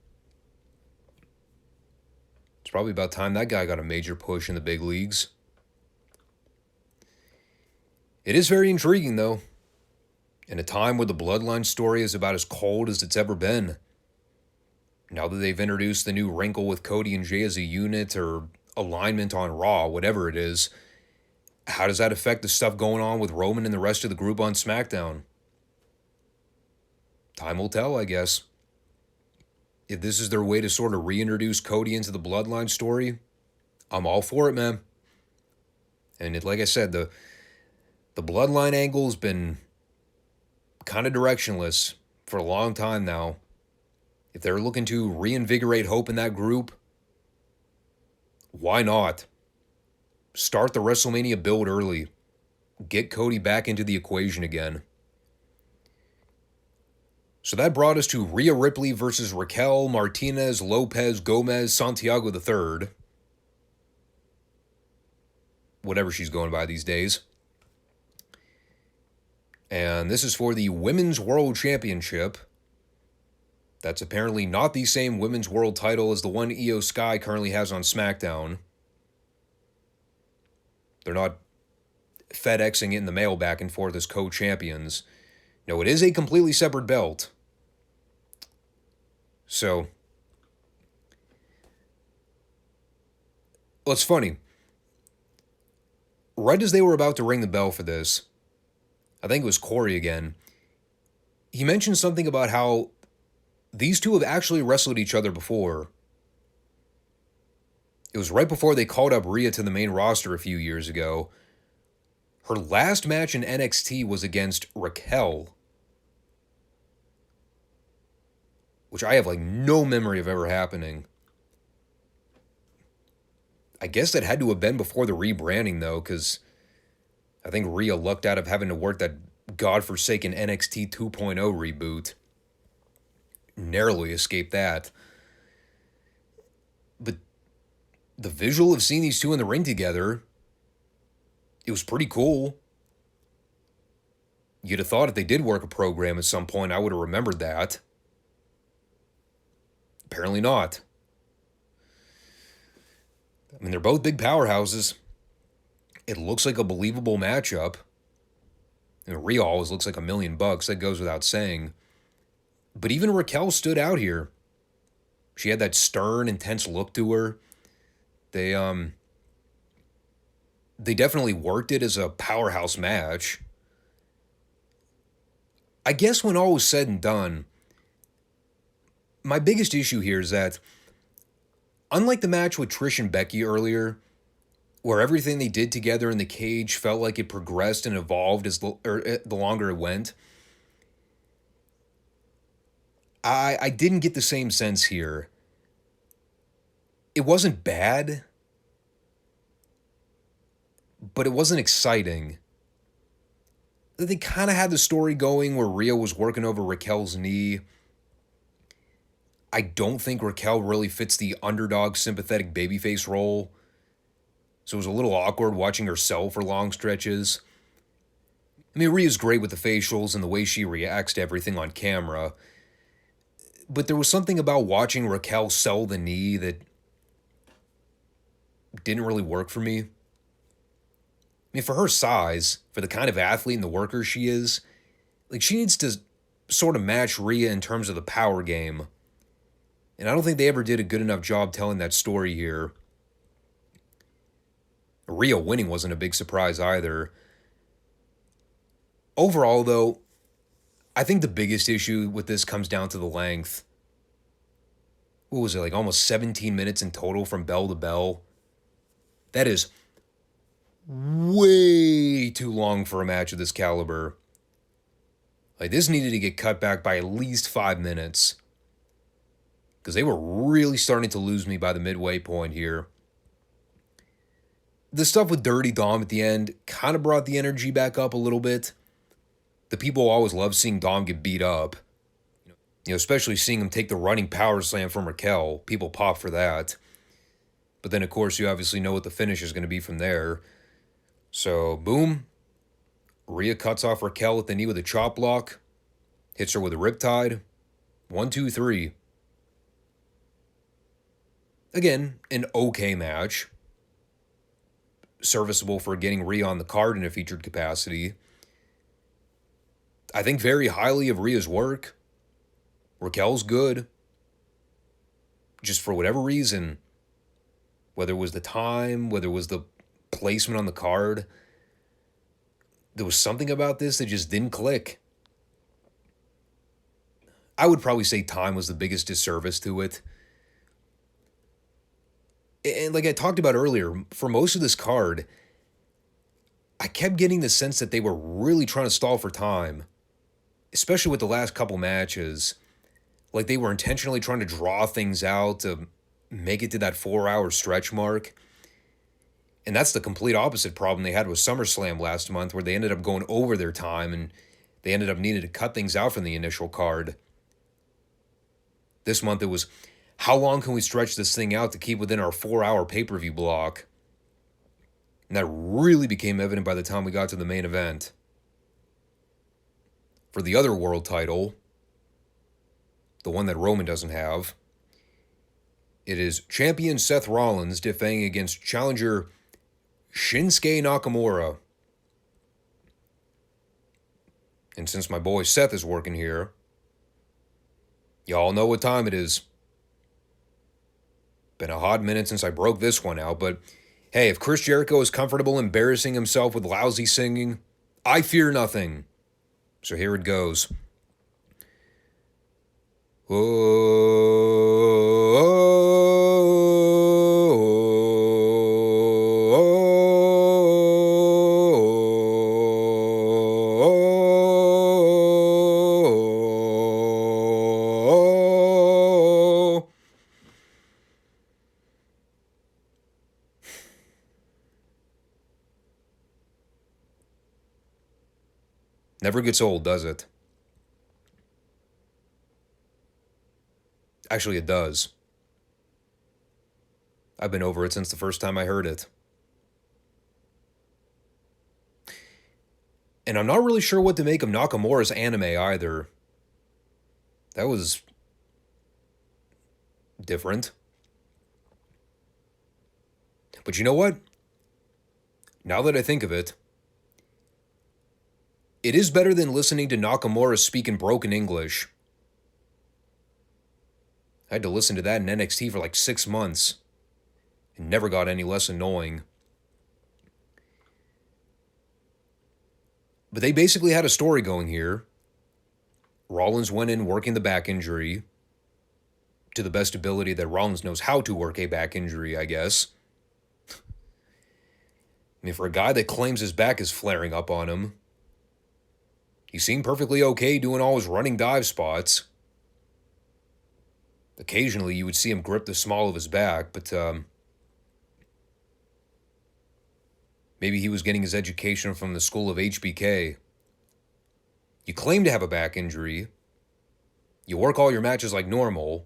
It's probably about time that guy got a major push in the big leagues. It is very intriguing, though. In a time where the Bloodline story is about as cold as it's ever been. Now that they've introduced the new wrinkle with Cody and Jay as a unit or alignment on Raw, whatever it is, how does that affect the stuff going on with Roman and the rest of the group on SmackDown? Time will tell, I guess. If this is their way to sort of reintroduce Cody into the Bloodline story, I'm all for it, man. And like I said, the Bloodline angle has been kind of directionless for a long time now. If they're looking to reinvigorate hope in that group, why not? Start the WrestleMania build early. Get Cody back into the equation again. So that brought us to Rhea Ripley versus Raquel Martinez Lopez Gomez Santiago III. Whatever she's going by these days. And this is for the Women's World Championship. That's apparently not the same Women's World title as the one Io Sky currently has on SmackDown. They're not FedExing it in the mail back and forth as co-champions. No, it is a completely separate belt. So, well, it's funny. Right as they were about to ring the bell for this, I think it was Corey again, he mentioned something about how these two have actually wrestled each other before. It was right before they called up Rhea to the main roster a few years ago. Her last match in NXT was against Raquel, which I have no memory of ever happening. I guess that had to have been before the rebranding, though, because I think Rhea lucked out of having to work that godforsaken NXT 2.0 reboot. Narrowly escaped that. But the visual of seeing these two in the ring together, it was pretty cool. You'd have thought if they did work a program at some point, I would have remembered that. Apparently not. I mean, they're both big powerhouses. It looks like a believable matchup. And Rhea always looks like $1 million. That goes without saying. But even Raquel stood out here. She had that stern, intense look to her. They definitely worked it as a powerhouse match. I guess when all was said and done, my biggest issue here is that, unlike the match with Trish and Becky earlier, where everything they did together in the cage felt like it progressed and evolved as the longer it went, I didn't get the same sense here. It wasn't bad, but it wasn't exciting. They kind of had the story going where Rhea was working over Raquel's knee. I don't think Raquel really fits the underdog sympathetic babyface role. so it was a little awkward watching her sell for long stretches. I mean, Rhea's great with the facials and the way she reacts to everything on camera, but there was something about watching Raquel sell the knee that didn't really work for me. I mean, for her size, for the kind of athlete and the worker she is, like, she needs to sort of match Rhea in terms of the power game. And I don't think they ever did a good enough job telling that story here. Rhea winning wasn't a big surprise either. Overall, though, I think the biggest issue with this comes down to the length. What was it, like almost 17 minutes in total from bell to bell? That is way too long for a match of this caliber. Like, this needed to get cut back by at least 5 minutes, because they were really starting to lose me by the midway point here. The stuff with Dirty Dom at the end kind of brought the energy back up a little bit. The people always love seeing Dom get beat up. You know, especially seeing him take the running power slam from Raquel. People pop for that. But then, of course, you obviously know what the finish is going to be from there. So, boom. Rhea cuts off Raquel with the knee with a chop block. Hits her with a riptide. 1, 2, 3. Again, an okay match. Serviceable for getting Rhea on the card in a featured capacity. I think very highly of Rhea's work. Raquel's good. Just for whatever reason, whether it was the time, whether it was the placement on the card, there was something about this that just didn't click. I would probably say time was the biggest disservice to it. And like I talked about earlier, for most of this card, I kept getting the sense that they were really trying to stall for time, especially with the last couple matches. Like they were intentionally trying to draw things out to make it to that 4-hour stretch mark. And that's the complete opposite problem they had with SummerSlam last month, where they ended up going over their time and they ended up needing to cut things out from the initial card. This month it was, how long can we stretch this thing out to keep within our 4-hour pay-per-view block? And that really became evident by the time we got to the main event. For the other world title, the one that Roman doesn't have, it is champion Seth Rollins defending against challenger Shinsuke Nakamura. And since my boy Seth is working here, y'all know what time it is. Been a hot minute since I broke this one out, but hey, if Chris Jericho is comfortable embarrassing himself with lousy singing, I fear nothing. So here it goes. Never gets old, does it? Actually, it does. I've been over it since the first time I heard it. And I'm not really sure what to make of Nakamura's anime either. That was different. But you know what? Now that I think of it, it is better than listening to Nakamura speak in broken English. I had to listen to that in NXT for like 6 months. It never got any less annoying. But they basically had a story going here. Rollins went in working the back injury, to the best ability that Rollins knows how to work a back injury, I guess. I mean, for a guy that claims his back is flaring up on him, he seemed perfectly okay doing all his running dive spots. Occasionally, you would see him grip the small of his back, but maybe he was getting his education from the school of HBK. You claim to have a back injury, you work all your matches like normal,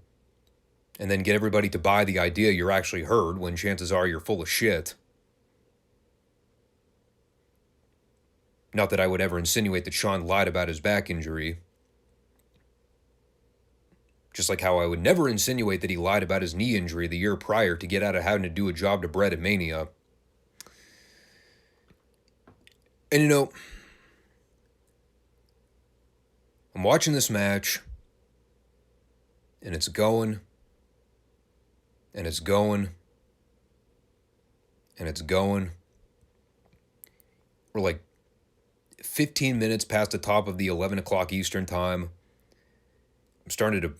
and then get everybody to buy the idea you're actually hurt when chances are you're full of shit. Not that I would ever insinuate that Shawn lied about his back injury. Just like how I would never insinuate that he lied about his knee injury the year prior to get out of having to do a job to Bret at Mania. And you know, I'm watching this match, and it's going, and it's going, and it's going. We're like 15 minutes past the top of the 11 o'clock Eastern time. I'm starting to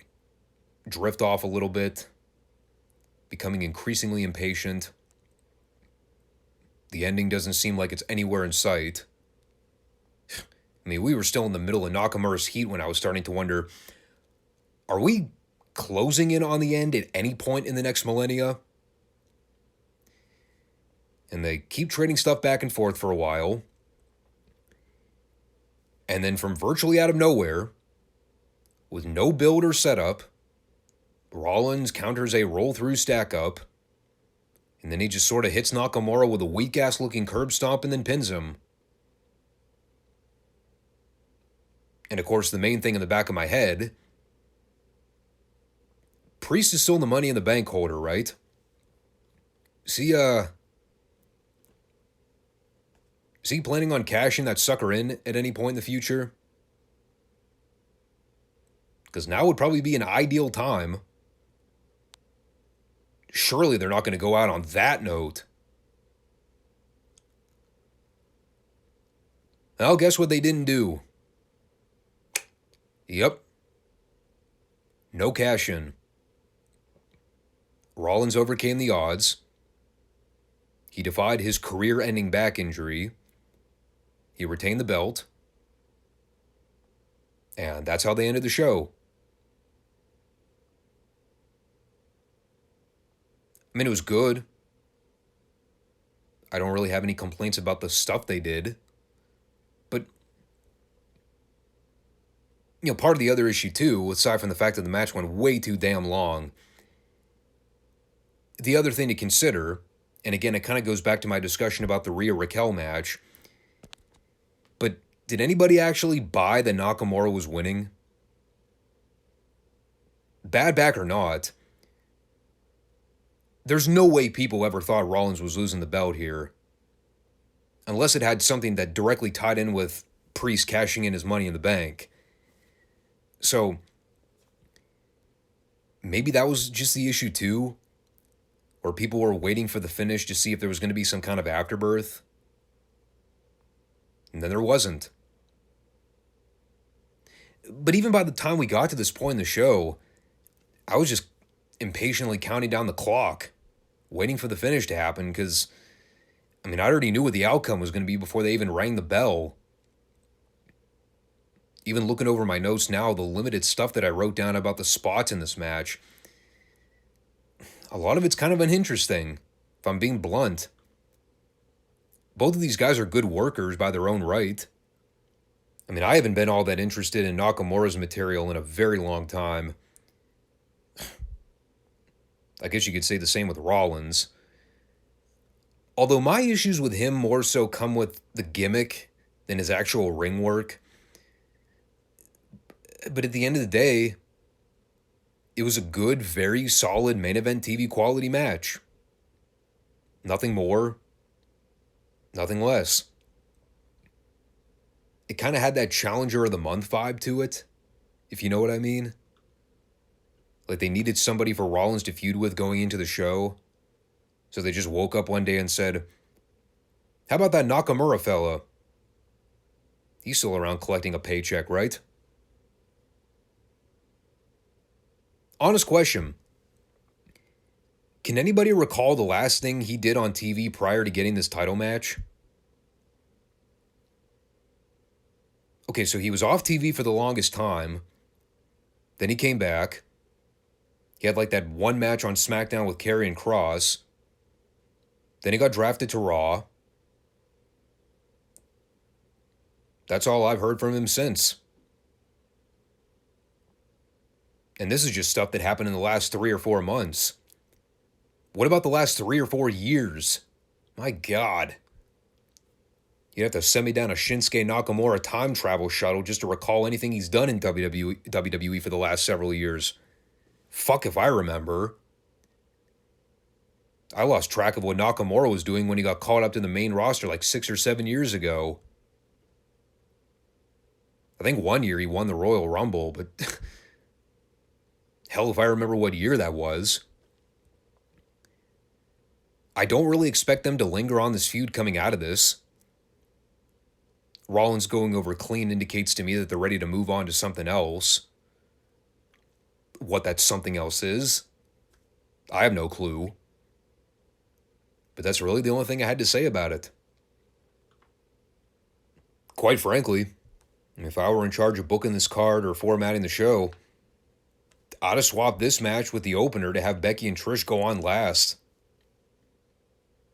drift off a little bit, becoming increasingly impatient. The ending doesn't seem like it's anywhere in sight. I mean, we were still in the middle of Nakamura's heat when I was starting to wonder, are we closing in on the end at any point in the next millennia? And they keep trading stuff back and forth for a while. And then from virtually out of nowhere, with no build or setup, Rollins counters a roll-through stack-up, and then he just sort of hits Nakamura with a weak-ass looking curb stomp and then pins him. And of course, the main thing in the back of my head, Priest is still the Money in the Bank holder, right? Is he planning on cashing that sucker in at any point in the future? Because now would probably be an ideal time. Surely they're not going to go out on that note. Well, guess what they didn't do? Yep. No cash in. Rollins overcame the odds. He defied his career-ending back injury. He retained the belt. And that's how they ended the show. I mean, it was good. I don't really have any complaints about the stuff they did. But, you know, part of the other issue, too, aside from the fact that the match went way too damn long, the other thing to consider, and again, it kind of goes back to my discussion about the Rhea Raquel match, but did anybody actually buy that Nakamura was winning? Bad back or not, there's no way people ever thought Rollins was losing the belt here. Unless it had something that directly tied in with Priest cashing in his Money in the Bank. So, maybe that was just the issue too? Or people were waiting for the finish to see if there was going to be some kind of afterbirth. And then there wasn't. But even by the time we got to this point in the show, I was just impatiently counting down the clock, waiting for the finish to happen, because, I mean, I already knew what the outcome was going to be before they even rang the bell. Even looking over my notes now, the limited stuff that I wrote down about the spots in this match, a lot of it's kind of uninteresting, if I'm being blunt. Both of these guys are good workers by their own right. I mean, I haven't been all that interested in Nakamura's material in a very long time. I guess you could say the same with Rollins. Although my issues with him more so come with the gimmick than his actual ring work. But at the end of the day, it was a good, very solid main event TV quality match. Nothing more, nothing less. It kind of had that Challenger of the Month vibe to it, if you know what I mean. Like they needed somebody for Rollins to feud with going into the show. So they just woke up one day and said, how about that Nakamura fella? He's still around collecting a paycheck, right? Honest question. Can anybody recall the last thing he did on TV prior to getting this title match? Okay, so he was off TV for the longest time. Then he came back. He had like that one match on SmackDown with Karrion Kross. Then he got drafted to Raw. That's all I've heard from him since. And this is just stuff that happened in the last 3 or 4 months. What about the last 3 or 4 years? My God. You'd have to send me down a Shinsuke Nakamura time travel shuttle just to recall anything he's done in WWE for the last several years. Fuck if I remember. I lost track of what Nakamura was doing when he got called up to the main roster like 6 or 7 years ago. I think one year he won the Royal Rumble, but hell if I remember what year that was. I don't really expect them to linger on this feud coming out of this. Rollins going over clean indicates to me that they're ready to move on to something else. What that something else is, I have no clue. But that's really the only thing I had to say about it. Quite frankly, if I were in charge of booking this card or formatting the show, I'd have swapped this match with the opener to have Becky and Trish go on last.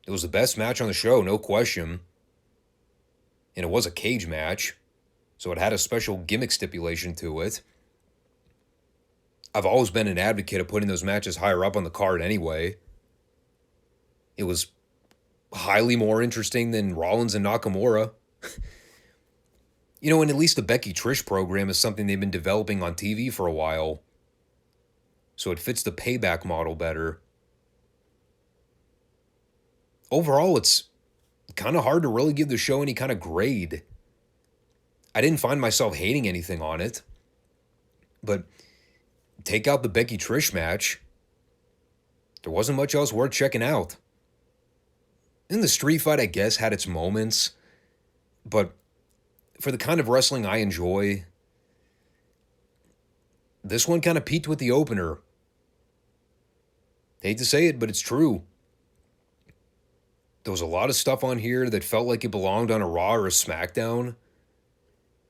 It was the best match on the show, no question. And it was a cage match, so it had a special gimmick stipulation to it. I've always been an advocate of putting those matches higher up on the card anyway. It was highly more interesting than Rollins and Nakamura. And at least the Becky Trish program is something they've been developing on TV for a while. So it fits the Payback model better. Overall, it's kind of hard to really give the show any kind of grade. I didn't find myself hating anything on it. But take out the Becky Trish match, there wasn't much else worth checking out. And the street fight, I guess, had its moments. But for the kind of wrestling I enjoy, this one kind of peaked with the opener. Hate to say it, but it's true. There was a lot of stuff on here that felt like it belonged on a Raw or a SmackDown.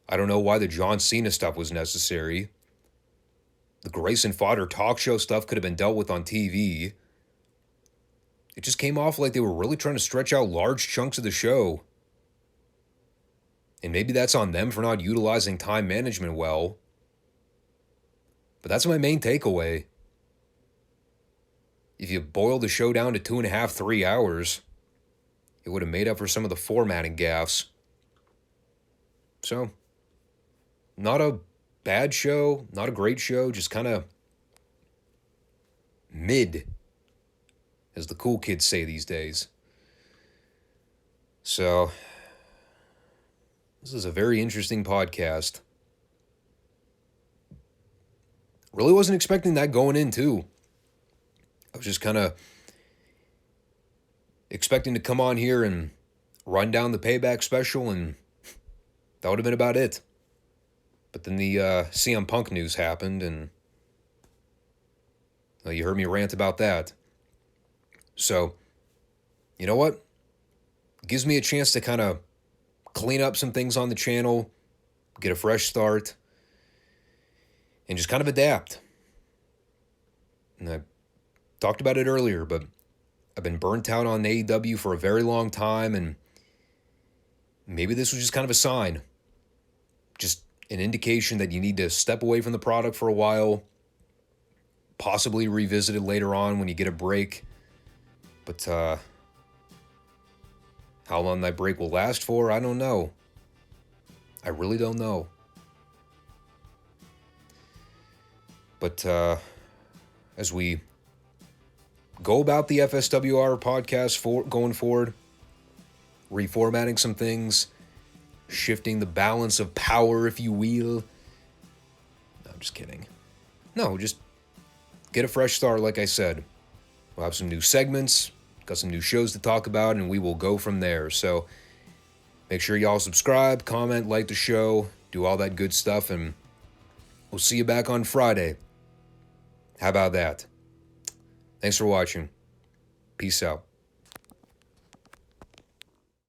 I don't know why the John Cena stuff was necessary. The Grayson Fodder talk show stuff could have been dealt with on TV. It just came off like they were really trying to stretch out large chunks of the show. And maybe that's on them for not utilizing time management well. But that's my main takeaway. If you boil the show down to 2.5, 3 hours, it would have made up for some of the formatting gaffes. So, not a bad show, not a great show, just kind of mid, as the cool kids say these days. So, this is a very interesting podcast. Really wasn't expecting that going in, too. I was just kind of expecting to come on here and run down the Payback special, and that would have been about it. But then the CM Punk news happened, and well, you heard me rant about that. So, you know what? It gives me a chance to kind of clean up some things on the channel, get a fresh start, and just kind of adapt. And I talked about it earlier, but I've been burnt out on AEW for a very long time, and maybe this was just kind of a sign. Just an indication that you need to step away from the product for a while, possibly revisit it later on when you get a break. But how long that break will last for, I don't know. I really don't know. But as we go about the FSWR podcast going forward, reformatting some things, shifting the balance of power, if you will. No, I'm just kidding. No, just get a fresh start, like I said. We'll have some new segments, got some new shows to talk about, and we will go from there. So make sure y'all subscribe, comment, like the show, do all that good stuff, and we'll see you back on Friday. How about that? Thanks for watching. Peace out.